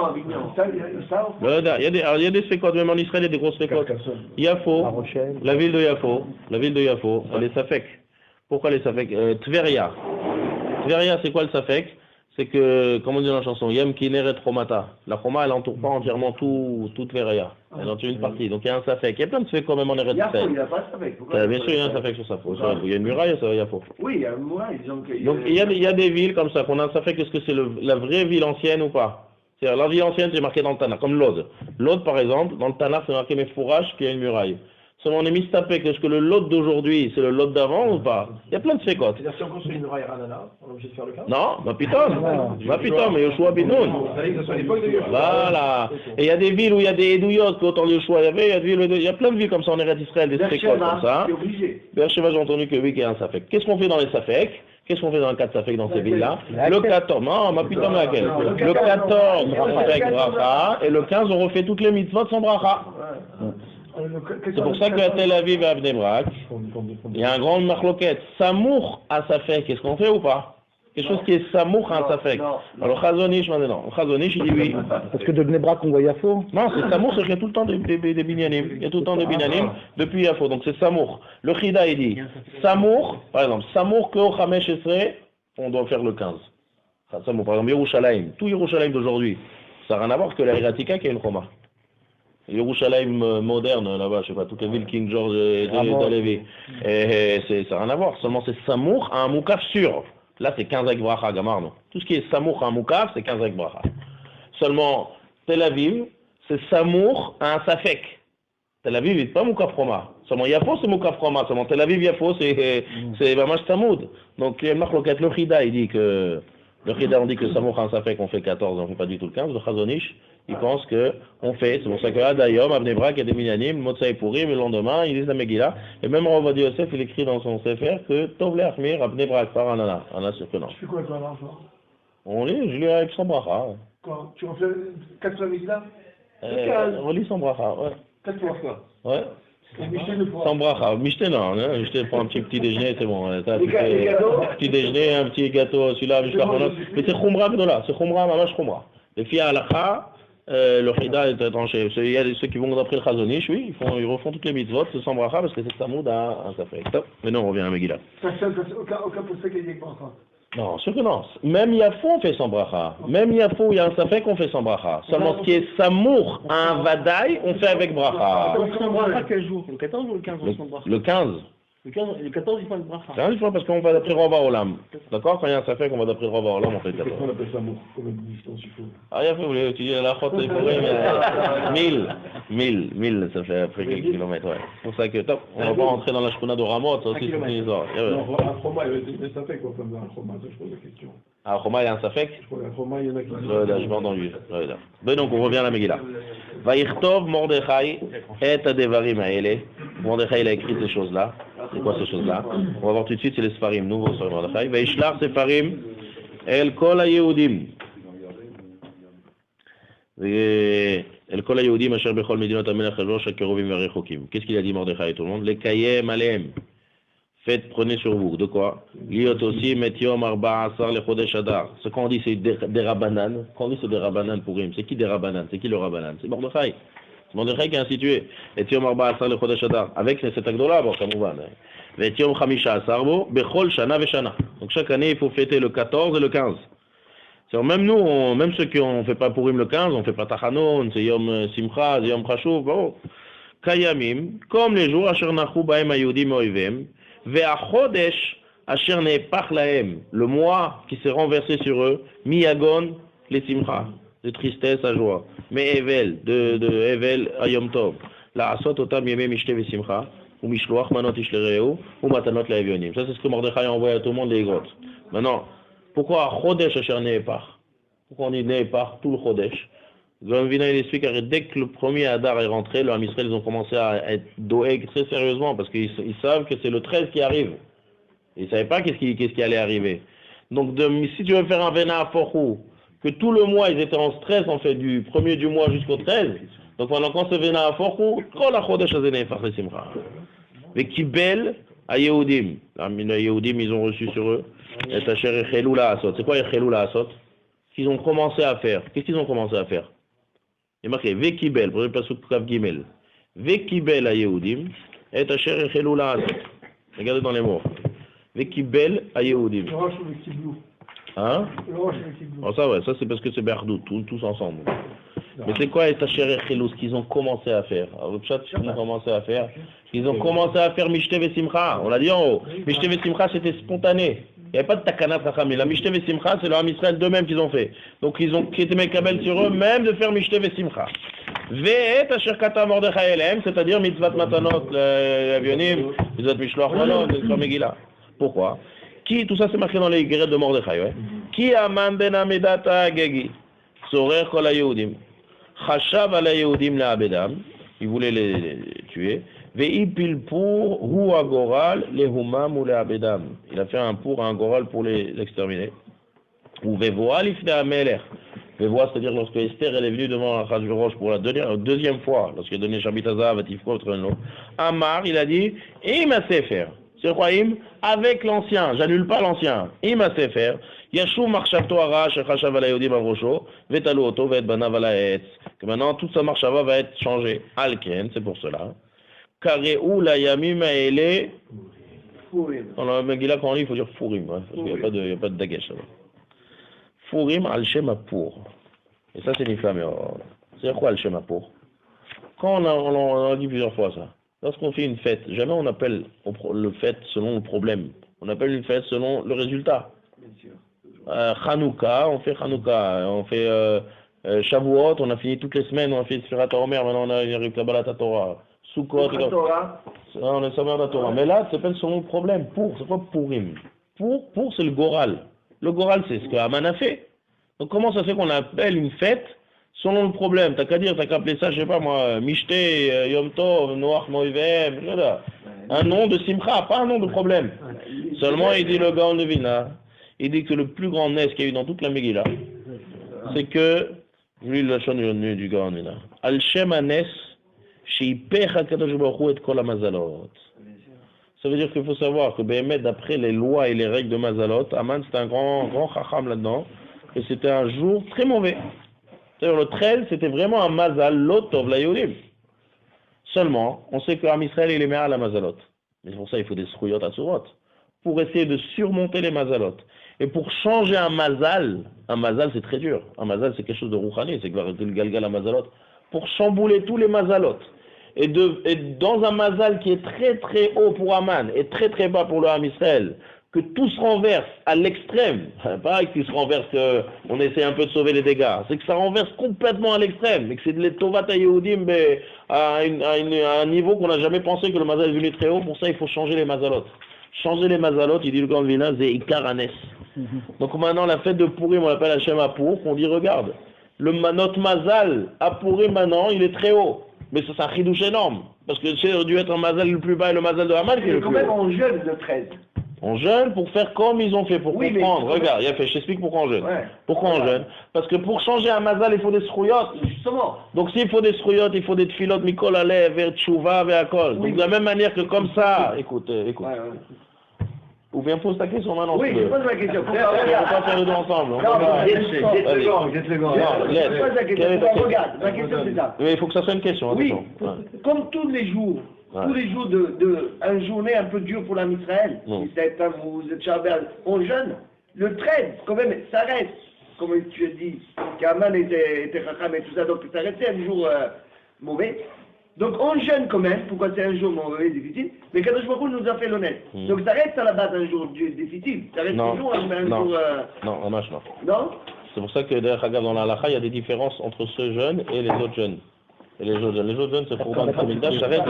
Il y a des spécotes, même en Israël, il y a des grosses spécotes. Yafo, la ville de Yafo, elle est Safek. Pourquoi les Safek? Tveria. Tveria, c'est quoi le Safek? C'est que, comme on dit dans la chanson, Yem Kineret Romata. La Roma, elle n'entoure pas entièrement toute Tveria. Elle entoure une partie. Donc il y a un Safek. Il y a plein de Safek quand même en Eretz Israël. Il n'y a pas de Safek. Bien sûr, il y a un Safek sur sa peau. Il y a une muraille, ça, Yafo. Oui, il y a une muraille. Donc il y a des villes comme ça, qu'on a un Safek, est-ce que c'est la vraie ville ancienne ou pas? C'est-à-dire, la ville ancienne, c'est marqué dans le Tanakh, comme Lod. Lod, par exemple, dans le Tanakh, c'est marqué Mefourash, qu'il y a une muraille. Seulement, on est mis Stapek, est-ce que le lot d'aujourd'hui, c'est le lot d'avant ou pas? Il y a plein de sécotes. C'est-à-dire, si on construit une muraille Ranana, on est obligé de faire le 15? Non, mais Yoshua Benoun. Voilà. Et il y a des villes où il y a des Edouyot, qu'autant de Yoshua il y a plein de villes comme ça en Eretz Israël, des sécotes comme ça. Beersheba, j'ai entendu que oui, qu'il y a un Safek. Qu'est-ce qu'on fait dans les Safek? Qu'est-ce qu'on fait dans le 4 Safek dans ces villes-là? Le 14, non, ma putain, laquelle? Le 14, avec bracha, et le 15, on refait toutes les mitzvot sans bracha. C'est pour ça qu'à Tel Aviv et à Bnei Brak, il y a un grand marloquette. Samour à Safek, qu'est-ce qu'on fait ou pas? Quelque chose qui est Samour à Safek. Alors Chazonish, maintenant. Chazonish, il dit oui. Parce que de Bnei Brak, on voit Yafo. Non, c'est Samour, c'est qu'il y a tout le temps des binyanim. Il y a tout le temps des binyanim depuis Yafo, donc c'est Samour. Le Chida, il dit Samour, par exemple, Samour que au Chamesh Esrei, on doit faire le 15. Samour, par exemple, Yerushalayim. Tout Yerushalayim d'aujourd'hui, ça n'a rien à voir que la Hiratika qui a une Choma. Yerushalayim moderne, là-bas, je sais pas, toutes les villes King George et d'Alevi. Ça n'a rien à voir. Seulement, c'est Samour à un Moukaf sûr. Là, c'est 15 avec Bracha, Gamar, non. Tout ce qui est Samour à un Moukaf, c'est 15 avec Bracha. Seulement, Tel Aviv, c'est Samour à un Safek. Tel Aviv, il n'est pas Moukaf Roma. Seulement, Yafo, c'est Moukaf Roma. Seulement, Tel Aviv, Yafo, c'est Bamash Tamoud. Donc, il y a une marque, le Chida, il dit que. Le Chida, on dit que Samour à un Safek, on fait 14, on ne fait pas du tout le 15. Le Chazonish, il pense qu'on fait. C'est pour ça que Adayom, Abnei Brak, il y a des Minyanim, Motsai Purim, le lendemain, il lit la Megillah. Et même Rav Ovadia Yosef, il écrit dans son Sefer que Tov le Achmir, Abnei Brak, par Anana. Anana surprenant. Tu fais quoi toi là? On lit, je lis avec son bracha. Quand tu refais 4 fois Megillah? On lit son bracha, ouais. 4 fois. Ouais. Sans bracha. Michté, non. Michté, prends un petit déjeuner, c'est bon. Petit déjeuner, un petit gâteau, celui-là, jusqu'à Chonot. Mais c'est Khumra, Benola. C'est Khumra, Mamash Khumra. Les filles à l'Akha, le Chida est tranché. Il y a ceux qui vont d'après le Chazonish, oui, ils refont toutes les mitzvot, c'est sans bracha, parce que c'est Samoud à un Safek. Mais non, on revient à Megillah. Aucun possédé qui est bracha. Non, sûr que non. Même Yafo, on fait sans bracha. Même Yafo, il y a un Safek, on fait sans bracha. Seulement ce qui est Samour à un Vadaï, on fait avec bracha. On fait sans bracha quel jour? Le 14 ou le 15? Le 15. Le 14, il faut une bracha. C'est un fois parce qu'on va d'après Rova Olam. D'accord? Quand il y a un safek, on va d'après Rova Olam, on fait 14. On appelle ça combien de distance il faut? Ah, il a fait, vous voulez étudier la chôte, il faut 1000, ça fait après quelques kilomètres, ouais. C'est pour ça que, top, on va pas rentrer dans la shkuna de Ramot, ça aussi c'est une histoire. Non, à Roma, il y avait des safek, quoi, comme dans Roma, ça je pose la question. À Roma, il y a un safek? Je crois qu'à Roma, il y en a qui disent. Je m'en entendu. Ben donc, on revient à la Megillah. Vaïchtov Mordechai et Adevarim Aele. Mordechai, il a écrit ces choses-là. C'est quoi ces choses-là? On va voir tout de suite, c'est les Sfarim, nouveaux sur Mordechai. Vaishlar Sefarim El Kol HaYehudim. El Kol HaYehudim Asher Bechol Medinot HaMelech HaJosh HaKeruvim VaRechokim. Qu'est-ce qu'il a dit Mordechai tout le monde? Les Kayem Aleem. Faites, prenez sur vous. De quoi? Liot aussi, Metiom Arba Asar le Chodesh Adar. Ce qu'on dit, c'est des Rabbanan. Quand on dit c'est des Rabbanan pour Rim, c'est qui des Rabbanan? C'est qui le Rabbanan? C'est Mordechai. C'est Mordechai qui est institué. Metiom Arba Asar le Chodesh Adar. Avec cet Agdola, bon, comme on va. Metiom Chamisha Asar bo, Bechol Shana Veshana. Donc chaque année, il faut fêter le 14 et le 15. C'est même nous, même ceux qui ne font pas Purim le 15, on ne fait pas Tachanon, c'est Yom Simcha, c'est Yom Chashuv, bon. Kayamim, comme les jours, Asher Nachu Baem Ayudim Oivem. Ve'achodesh asher ne'epach lahem, le mois qui s'est renversé sur eux, miyagon les simcha, de tristesse à joie, mais evel, de evel à yom tov, la asot otam yeme mishte ve'simcha, ou mishloach manot ishlereu, ou matanot la'evionim. Ça c'est ce que Mordechai a envoyé à tout le monde les grottes. Maintenant, pourquoi achodesh asher ne'epach? Pourquoi on dit ne'epach tout le chodesh? Granvina il explique que dès que le premier Hadar est rentré, les Israël ils ont commencé à être doeg très sérieusement parce qu'ils savent que c'est le 13 qui arrive. Ils ne savaient pas qu'est-ce qui allait arriver. Donc si tu veux faire un Vena Forou, que tout le mois ils étaient en stress en fait du premier du mois jusqu'au 13, donc pendant quand c'est Vena Forou, quand la Chodesh Azenei Farle Simcha. Mais Kibel à Yehudim, les Yehudim ils ont reçu sur eux, et Tacher Echelou la Asot. C'est quoi Echelou la Asot? Qu'ils ont commencé à faire. Qu'est-ce qu'ils ont commencé à faire? Il est marqué Vekibel, pour le pasuk Kav Gimel. Vekibel à Yehudim, et Asher Echelou la Asot. Regardez dans les mots. Vekibel à Yehudim. Le roche ou le kiblou. Hein? Le roche ou le kiblou. Oh, ça ouais, ça c'est parce que c'est Berdou, tous ensemble. Mais c'est quoi et Asher Echelou, ce qu'ils ont commencé à faire? Alors, le chat, ce qu'ils ont commencé à faire, ils ont commencé à faire Mishte Vesimcha. On l'a dit en haut. Mishte Vesimcha c'était spontané. Il n'y avait pas de Takana Chacham. La Mishte Vesimcha, c'est le Ham Israël d'eux-mêmes qu'ils ont fait. Donc ils ont été Mekabel sur eux, même de faire Mishte Vesimcha. Ve'et Asher Kata Mordechai Elem, c'est-à-dire Mitzvat Matanot, l'Avionim, Mitzvat Mishloach Manot, Mitzvat Megillah. Pourquoi? Qui, tout ça c'est marqué dans les guerres de Mordechai, ouais. Qui aman ben Amedata Agagi, Sorer Kol HaYehudim, Chashav ala Yehudim la'abedam, il voulait les tuer. Ve'ipil pour hu agoral lehumam ou le'abedam. Il a fait un pour un goral pour les exterminer. Ou vevoa l'ifne ameler. Vevoa, c'est-à-dire lorsque Esther elle est venue devant Achashverosh pour la deuxième fois, lorsqu'il a donné Shabbat Hazav à Tifko, Amar, il a dit, Im a sefer. C'est quoi Im? Avec l'ancien, j'annule pas l'ancien. Im a sefer. Yashou marchavto ara shechashav ala yodim avrosho, vetalu oto vet banav ala etz. Que maintenant toute sa marchava va être changée. Alken, c'est pour cela. Kareou la yamim aele. Dans la Megillah, quand on lit, il faut dire Fourim, hein, parce qu'il n'y a pas de dagesh. Fourim al shema pour. Et ça, c'est une flamme. C'est quoi al shema pour? Quand on a dit plusieurs fois ça. Lorsqu'on fait une fête, jamais on appelle le fête selon le problème. On appelle une fête selon le résultat. Hanouka, on fait Hanouka. On fait Shavuot, on a fini toutes les semaines, on a fait Sfirat HaOmer, maintenant on arrive Kabbalat HaTorah. Sukkot, on est Samer HaTorah. Mais là, ça s'appelle selon le problème. Pour, c'est quoi Purim? Pour, c'est le Goral. Le Goral, c'est ce que Haman a fait. Donc comment ça se fait qu'on appelle une fête selon le problème? T'as qu'à dire, t'as qu'à appeler ça, je sais pas moi, Mishte, Yom Tov, Noach Moivem, un nom de Simcha, pas un nom de problème. Seulement, il dit le Gaon de Vilna, il dit que le plus grand nes qu'il y a eu dans toute la Megillah, c'est que, lui, le chant du Gaon de Vilna, Al-Shem Anes, Sheipech HaKadosh Baruch Hu et Kol HaMazalot. Ça veut dire qu'il faut savoir que Béhémet, d'après les lois et les règles de Mazalot, Aman c'était un grand chacham là-dedans, et c'était un jour très mauvais. C'est-à-dire le 13, c'était vraiment un Mazal Lotov la Yodim. Seulement, on sait qu'Am Israël il est meilleur à la Mazalot. Mais pour ça, il faut des Srouyot à Surot. Pour essayer de surmonter les Mazalot. Et pour changer un Mazal c'est très dur. Un Mazal c'est quelque chose de Rouchani, c'est que le Galgal à Mazalot. Pour chambouler tous les Mazalot. et dans un mazal qui est très très haut pour Aman et très très bas pour le Ham Israël, que tout se renverse à l'extrême, pas qu'il se renverse, on essaie un peu de sauver les dégâts, c'est que ça renverse complètement à l'extrême, et que c'est de l'Etovat Yehudim à un niveau qu'on n'a jamais pensé que le mazal est venu très haut. Pour ça, il faut changer les mazalot. Changer les mazalot, il dit le grand Vina, c'est Ikar Anes. Donc maintenant, la fête de Purim, on l'appelle Hashem Apour, qu'on dit, regarde, notre mazal à Purim maintenant, il est très haut. Mais ça, c'est un chidouche énorme. Parce que c'est dû être un mazal le plus bas et le mazal de Haman qui est le plus haut. Quand même, on jeûne le 13. On jeûne pour faire comme ils ont fait, pour comprendre. Regarde, je t'explique pourquoi on jeûne. Ouais. Pourquoi on jeûne? Parce que pour changer un mazal, il faut des srouillottes. Justement. Donc s'il faut des srouillottes, il faut des tfilotes, mikol alev, vers tchouva, vers akol. Donc de la même manière que comme ça, écoute. Ouais. Ou bien pose ta question maintenant. Oui, je pose la question. On va pas faire les deux ensemble. Jette le gant. Je pose la question. Regarde, la question c'est ça. Mais il faut que ça soit une question. Oui, attention. comme tous les jours une journée un peu dure pour l'âme Israël, vous êtes Shabbat, on jeûne, le 13, quand même, ça reste, comme tu as dit, qu'Aman était Chacham et tout ça, donc ça restait un jour mauvais. Donc on jeûne quand même, pourquoi c'est un jour mauvais, difficile, mais Kadosh Baruch Hu nous a fait l'honnête. Donc ça reste à la base un jour difficile, ça reste toujours un jour... Non, non. Non. C'est pour ça que derrière dans la halakha, il y a des différences entre ce jeûne et les autres jeûnes. Et les autres jeunes, c'est pour Ban Hamikdash, ça reste.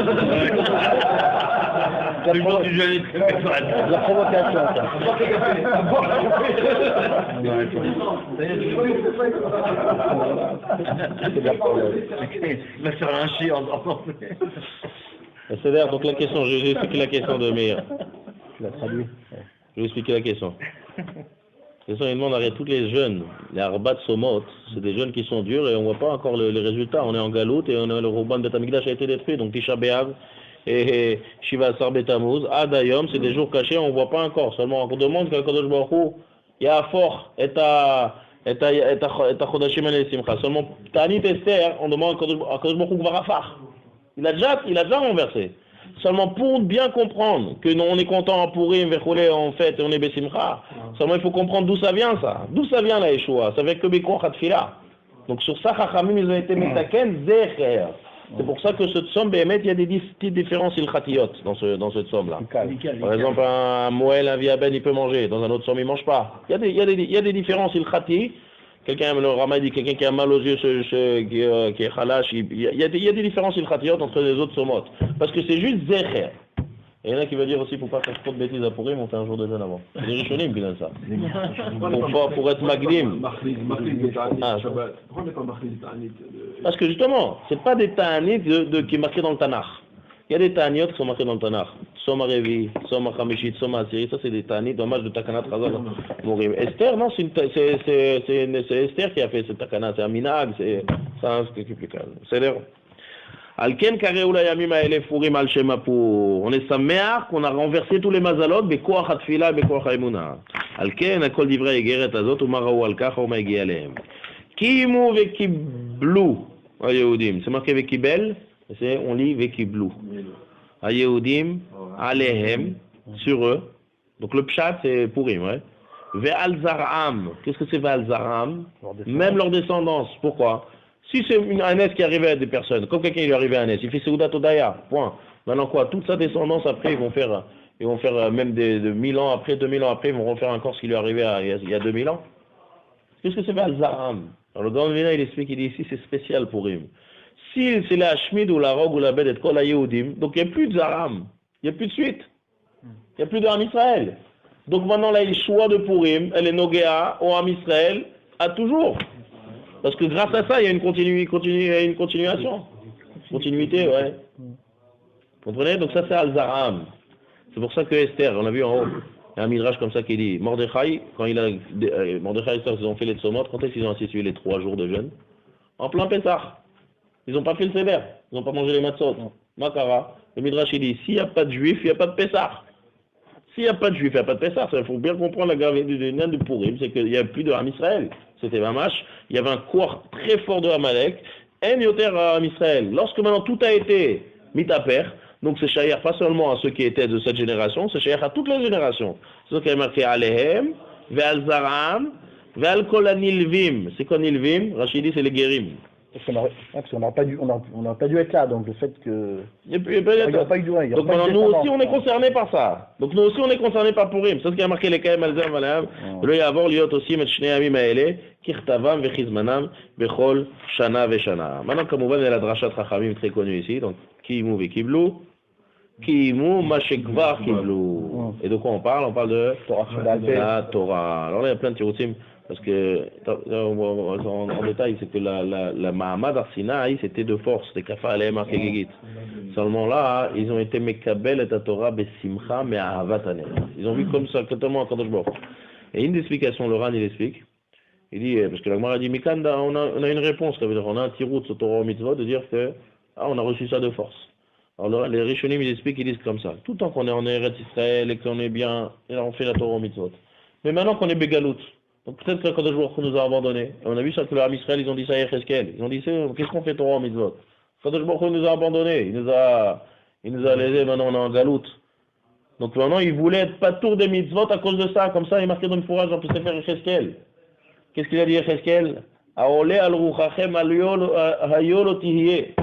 Le jour du jeûne est très mal. La provocation, ça. Il va faire un chien en C'est-à-dire, donc la question, je vais expliquer la question de Meir. Tu l'as traduit. Je vais expliquer la question. Il demande à tous les jeunes, les Arbat Somot, c'est des jeunes qui sont durs et on ne voit pas encore les résultats. On est en galoute et le Rouban Bet Hamikdash a été détruit. Donc Tisha B'Av et Shiva Asar Betamuz, Adayom, c'est des jours cachés, on ne voit pas encore. Seulement on demande qu'à Kadosh Baruch Hu, il y a fort, et à Chodashim et Simcha. Seulement Tanit Esther, on demande à Kadosh Baruch Hu Varafar. Il a déjà renversé. Seulement pour bien comprendre que nous on est content en Purim, Vechole, en fait, et on est Bessimcha. Seulement il faut comprendre d'où ça vient ça. D'où ça vient la Yeshua? Ça vient que Bekoach Hatfila. Donc sur ça, Chachamim, ils ont été Metaken Zecher. C'est pour ça que cette somme, il y a des petites différences ilchatiyot dans cette somme-là. Par exemple, un Moël, un Viaben, il peut manger. Dans un autre somme, il ne mange pas. Il y a des différences ilchati. Quelqu'un, le Rama dit, quelqu'un qui a mal aux yeux, qui est khalash, il y a des différences ilchatiyot entre les autres sommotes. Parce que c'est juste Zecher. Et il y en a qui veulent dire aussi, pour ne pas faire trop de bêtises à Purim, on fait un jour de jeûne avant. C'est les Rishonim qui donnent ça. Pour être Magdim. Parce que justement, ce n'est pas des ta'anit qui est marqué dans le Tanakh. Il y a des ta'anit qui sont marqués dans le Tanakh. Soma Revi, Soma Chamishit, Soma Asiri, ça c'est des ta'anit, dommage de Takanat Razal Morim. Esther, non, c'est Esther qui a fait ce Takanat, c'est un minag, c'est un truc plus calme. C'est-à-dire, Alken Kareou la Yamim Aele Furim al Shemapur. On est saméar qu'on a renversé tous les mazalot, Bekoach Hatfila, Bekoach Haimuna. Alken, Akol Divrei Egeret Azot, Umaraou Alkach, Oma Egi Alehem. Kimu Vekiblu, à Yehudim. C'est marqué Vekibel, on lit Vekiblu. À Yehudim, Alehem, sur eux. Donc le Pshat, c'est Purim, ouais. Ve'al Zaram. Qu'est-ce que c'est Ve'al Zaram? Même leur descendance. Pourquoi? Si c'est un ès qui arrivait à des personnes, comme quelqu'un lui arrivait à un ès, il fait Seudat Odaya, point. Maintenant quoi, toute sa descendance après, ils vont faire même de 1000 ans après, 2000 ans après, ils vont refaire encore ce qui lui arrivait il y a 2000 ans. Qu'est-ce que c'est Al-Zaram? Alors le grand Vina, il explique, il dit ici, c'est spécial pour lui. Si c'est la Shmid ou la Rogue ou la Bedet Kol Yehudim, donc il n'y a plus de Zaram, il n'y a plus de suite, il n'y a plus de Ham Israël. Donc maintenant là, il choix de Purim, elle est Nogea au Ham Israël, à toujours. Parce que grâce à ça, il y a une continuation. Continuité, ouais. Vous comprenez? Donc ça, c'est Al-Zaram. C'est pour ça que Esther, on a vu en haut, il y a un midrash comme ça qui dit, Mordechai, quand Mordechai, ils ont fait les Tzomot, quand est-ce qu'ils ont institué les 3 jours de jeûne? En plein Pessah. Ils n'ont pas fait le Seder. Ils n'ont pas mangé les matzot. Makara. Le midrash, il dit, s'il n'y a pas de juifs, il n'y a pas de Pessah. S'il n'y a pas de juifs, il n'y a pas de Pessah. Il faut bien comprendre la gravité du nain de Purim, c'est qu'il n'y a plus de Ham Israël. C'était Mamash. Il y avait un corps très fort de Amalek. En yoter à Ham Israël. Lorsque maintenant tout a été mis à pair, donc c'est shayar pas seulement à ceux qui étaient de cette génération, c'est shayar à toutes les générations. C'est ce qui est marqué Alehem, Ve'al Zaram, Ve'al Kol Anilvim. C'est quoi Nilvim? Rachid dit c'est les Guérim. Parce qu'on n'aurait pas dû être là, donc le fait que... Il n'y a pas eu de... Donc maintenant, nous aussi, on est concernés par ça. Donc nous aussi, on est concernés par Purim. C'est ce qui a marqué les Kaim Alzam Valaam. Le Yavor liot aussi met Shnei Amim Haele, Kirtavam vechizmanam, Bechol Shana veshana. Maintenant, comme on voit, il y a la Drashat Chachamim très connue ici. Donc, Kiimu vekiblu, Kiimu mashekvar kiblu. Et de quoi on parle? On parle de la Torah. Alors là, il y a plein de tiroutim. Parce que, en détail, c'est que la Mahamad Arsinaï, c'était de force, c'était Kafa Aleem Arkegegit. Seulement là, ils ont été Mekabel et Torah Besimcha mais Ahavat Aner. Ils ont vu comme ça, totalement à Kadosh Baruch. Et une explication, le Ran, il explique. Il dit, parce que la Gemara dit, Mikanda, on a une réponse, ça veut dire, on a un tirout sur Torah Mitzvot, de dire que, on a reçu ça de force. Alors les Rishonim, ils expliquent, ils disent comme ça. Tout le temps qu'on est en Eretz Israël et qu'on est bien, on fait la Torah Mitzvot. Mais maintenant qu'on est Begalout, donc peut-être que Kadosh Baruch Hu nous a abandonnés. Et on a vu ça que le Ham Israël, ils ont dit ça à Yecheskel. Ils ont dit, qu'est-ce qu'on fait Torah Mitzvot? Kadosh Baruch Hu nous a abandonnés. Il nous a laissés, maintenant on est en galoute. Donc maintenant, ils voulaient être pas tour des mitzvot à cause de ça. Comme ça, il est marqué dans le fourrage dans le Sefer Yecheskel. Qu'est-ce qu'il a dit Yecheskel? Aole al ruchachem hayol tihye.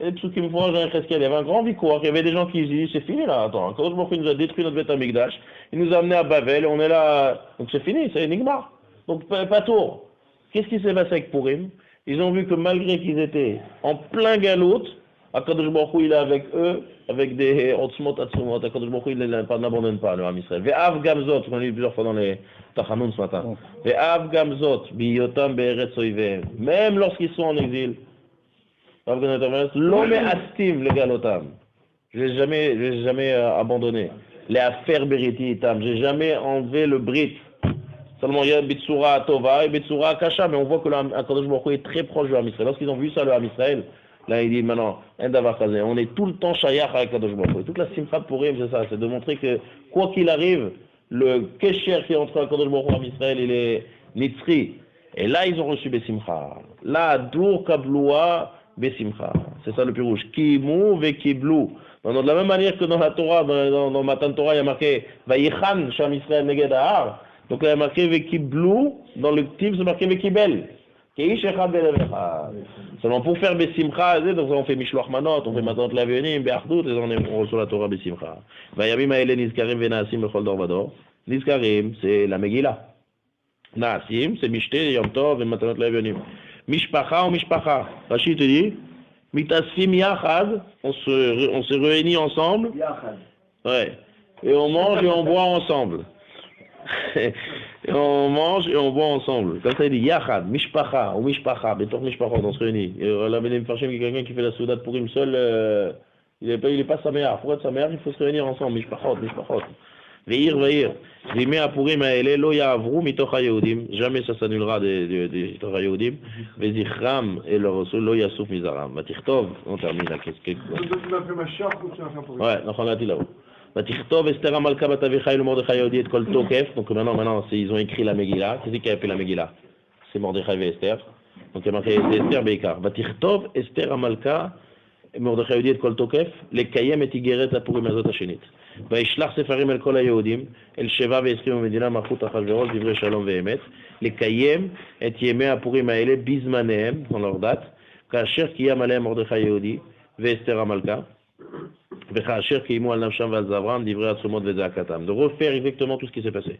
Et tout ce qui me fourrage dans Yecheskel. Il y avait un grand victoire. Il y avait des gens qui disaient, c'est fini là, attends. Kadosh Baruch Hu nous a détruit notre Beth Amikdash. Il nous a amenés à Bavel, on est là, donc c'est fini, c'est Nigmar. Donc pas tour. Qu'est-ce qui s'est passé avec Purim? Ils ont vu que malgré qu'ils étaient en plein galoute, Akadosh Baruch Hu il est avec eux, avec des Otzmot Atzumot, Akadosh Baruch Hu il n'abandonne pas le Ham Israël. Ve'av gamzot, on l'a dit plusieurs fois dans les Tachanoun ce matin. Ve'av gamzot, biyotam be'eretz oivem. Même lorsqu'ils sont en exil, l'homme astim le galotam. Je l'ai jamais abandonné. Les affaires Beriti Itam, j'ai jamais enlevé le Brit. Seulement il y a Bitsura Tova et Bitsura Kasha, mais on voit que le Kadosh Baruch Hu est très proche du Ham Israël. Lorsqu'ils ont vu ça, le Ham Israël, là il dit maintenant, on est tout le temps Shayach avec Kadosh Baruch Hu. Toute la Simcha pour eux, c'est ça, c'est de montrer que quoi qu'il arrive, le Kesher qui est entre Kadosh Baruch Hu et Ham Israël, il est Nitzri. Et là ils ont reçu Besimcha. Là, Dur Kabloua Besimcha. C'est ça le plus rouge. Kimu Vekiblu. De la même manière que dans la Torah, dans Matan Torah, il y a marqué Vayichan Sham Israël Neged Ahar. Donc là, il y a marqué Vekiblu, dans le type, c'est marqué Vekibel. Keish Echad Belevechad. Seulement pour faire Besimcha, donc on fait Mishloach Manot, on fait Matant Lavenim, Be'achdout, et on reçoit la Torah Besimcha. Vayabim Haele Nizkarim Venaasim Bechol Dor Vador. Nizkarim, c'est la Megillah. Naasim, c'est Mishte, Yom Tov, et Matanot Lavenim. Mishpacha ou Mishpacha. Rachid te dit Mitasfim Yachad, on se réunit ensemble. Yachad. Ouais. Et on mange et on boit ensemble. Et on mange et on boit ensemble. Comme ça, il dit Yachad, Mishpacha ou Mishpacha, Betor Mishpacha, on se réunit. Et là, Benem Farshim, quelqu'un qui fait la soudade pour une seule, il est pas sa mère. Pour être sa mère, il faut se réunir ensemble. Mishpachot. Veir. Rimé à Purim Haele, lo ya'avru mitoch haYehudim. Jamais ça s'annulera des Torah haYehudim. Vezichram et le Rasul lo yasuf mizaram. Vatichtov, on termine là. Qu'est-ce que. Tu m'as fait ma chère ou tu m'as fait Purim? Ouais, on a dit là-haut. Vatichtov Esther Amalka Batavicha et le Mordechai Yehudi et Kol Tokef. Donc maintenant, ils ont écrit la Megillah. Qu'est-ce qui a fait la Megillah? C'est Mordechai et Esther. Donc il y a marqué Esther Beikar. Vatichtov Esther Amalka et Mordechai Yehudi et Kol Tokef. Les Kayem et Tigeret à Purim Azot Hashenit. וישלח ספרים אל כל היהודים, אל 27 מדינה מלכות אחשוורוש, דברי שלום ואמת, לקיים את ימי הפורים האלה בזמניהם, dans leur date, כאשר קיים עליהם מרדכי יהודי ואסתר המלכה, וכאשר קיימו על נפשם ועל זעברם דברי עצומות וזעקתם. De refaire exactement tout ce qui s'est passé.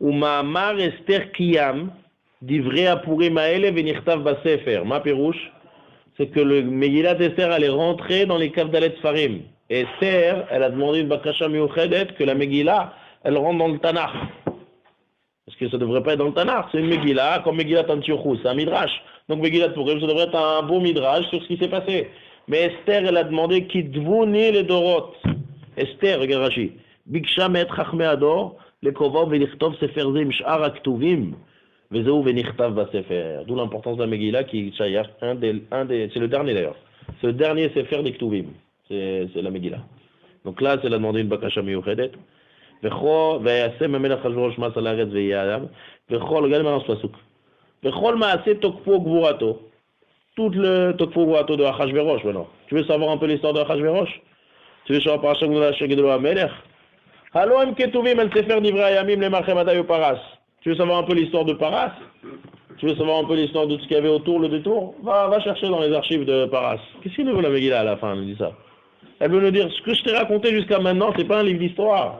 ומאמר אסתר קיים דברי הפורים האלה ונכתב בספר. מה פירוש? C'est que le Megillat Esther allait rentrer dans les Kavdalet Sfarim. Et Esther, elle a demandé une Bakasha Miuchedet que la Megillah, elle rentre dans le Tanakh. Parce que ça ne devrait pas être dans le Tanakh, c'est une Megillah, comme Megillah Tantiyochou, c'est un Midrash. Donc Megillah Purim, ça devrait être un beau Midrash sur ce qui s'est passé. Mais Esther, elle a demandé Kidvouni les Dorot. Esther, regarde Rashi, Biksha met Chachme Ador, le Kovov velichtov Sefer Zim Sh'ar Aktuvim, Vezeu venichtav Basefer. D'où l'importance de la Megillah qui est un des, c'est le dernier d'ailleurs. C'est le dernier Sefer des Ktuvim. C'est la Megillah. Donc là, c'est la demandé une Bakasha Miuchedet. ויעשה ממלך אחשוורוש מס על הארץ ויהיה עליו, וכל, regardez maintenant ce pasuk. וכל מעשה תוקפו גבורתו. Tout le תוקפו גבורתו de Achashverosh maintenant. Tu veux savoir un peu l'histoire de Achashverosh? Tu veux savoir parasha גדולה שגידלו המלך? הלא הם כתובים על ספר דברי הימים למלכי מדי ופרס. Tu veux savoir un peu l'histoire de Paras? Tu veux savoir un peu l'histoire de ce qu'il y avait autour, le détour? Va chercher dans les archives de Paras. Qu'est-ce qu'il nous veut la Megillah à la fin, elle nous dit ça? Elle veut nous dire, ce que je t'ai raconté jusqu'à maintenant, c'est pas un livre d'histoire.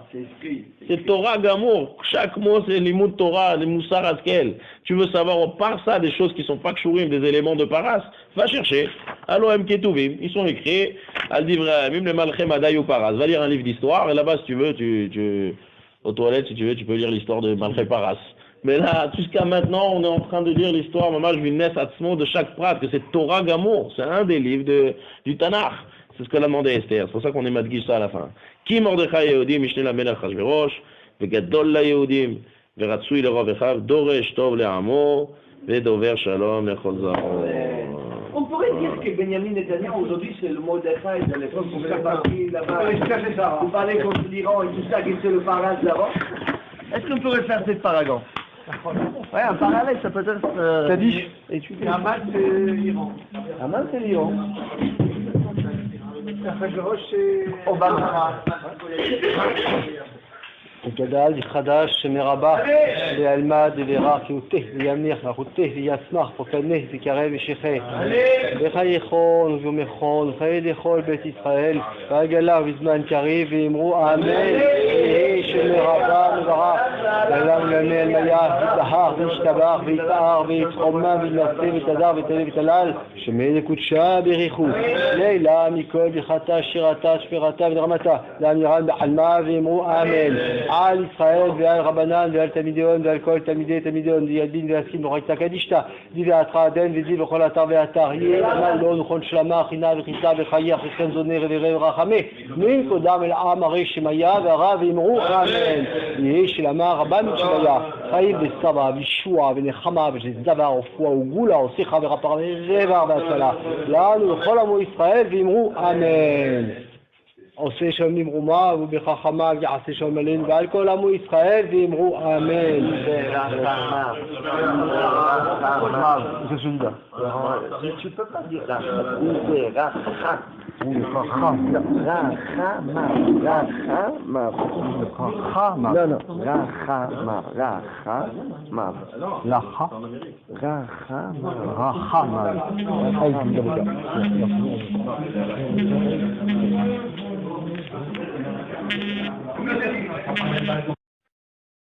C'est Torah Gamour. Chaque mot, c'est l'imout Torah, les Moussar Askel. Tu veux savoir, on part ça des choses qui sont pas kshurim, des éléments de Paras. Va chercher. Alohem Ketuvim. Ils sont écrits. Al-Divra, même les Malchem Adayou Paras. Va lire un livre d'histoire. Et là-bas, si tu veux, aux toilettes, si tu veux, tu peux lire l'histoire de Malchem Paras. Mais là, jusqu'à maintenant, on est en train de lire l'histoire, Mamaj Vinnes Atzmo de chaque prat, que c'est Torah Gamour. C'est un des livres du Tanakh. C'est ce qu'elle a demandé à Esther. C'est pour ça qu'on est madguish ça à la fin. Qui Mordechai Yehudim, Mishne la Melech Hashverosh, Vegadol la Yehudim, Veratsui le Rav Echav, Doresh Tov le Amo, Vedover Shalom lechol Zaro. On pourrait dire que Benjamin Netanyahu aujourd'hui c'est le Mordechai de l'époque où il est parti là-bas. Vous parlez contre l'Iran et tout ça, que c'est le Paras d'avant. Est-ce qu'on pourrait faire cette paragon? Ouais, un parallèle, ça peut être. T'as dit Hamas, c'est l'Iran. Hamas, c'est l'Iran. Obama. גדל יחדש שמרבה לעלמד ולרע כיותה וימניח וחותה ויצמח ופנה וקרב ושכה וחייכון ויומכון וחיי לכל בית ישראל ועגלה בזמן קריב ואמרו אמן יהי שמרבה מברך ועולם למל מיה ויתהר וישתבח ויתאר ויתחומם ויתנשא ויתהדר ויתהלל ויתהלל שמי לקודשה בריחו לילה מכל ברכתה שירתה שפירתה ונרמתה לאמירן בחלמה ואמרו אמן על ישראל ועל רבנן ועל תלמידיון ועל כל תלמידיון וידין ויסכים וחייתה קדישתה דיבי עדן ודיבי בכל אתר ואתר יהיה אמן לא נכון שלמה חינה וחיסה וחייך וכן זונר ורב רחמה מן קודם אל עם הרי שמיה והרב ואמרו אמן יהיה שלמה רבה משמיה חיים וסבא וישוע ונחמה ושזדבר ופוע וגולה ושיחה ורפרה ורבר והצלה לנו לכל עמו ישראל ואמרו אמן עושה שלום נמרומה ובחכמה יעשה שלום עלינו ועל כל עמו ישראל ואמרו אמן. C'est celui-là. Tu peux pas dire la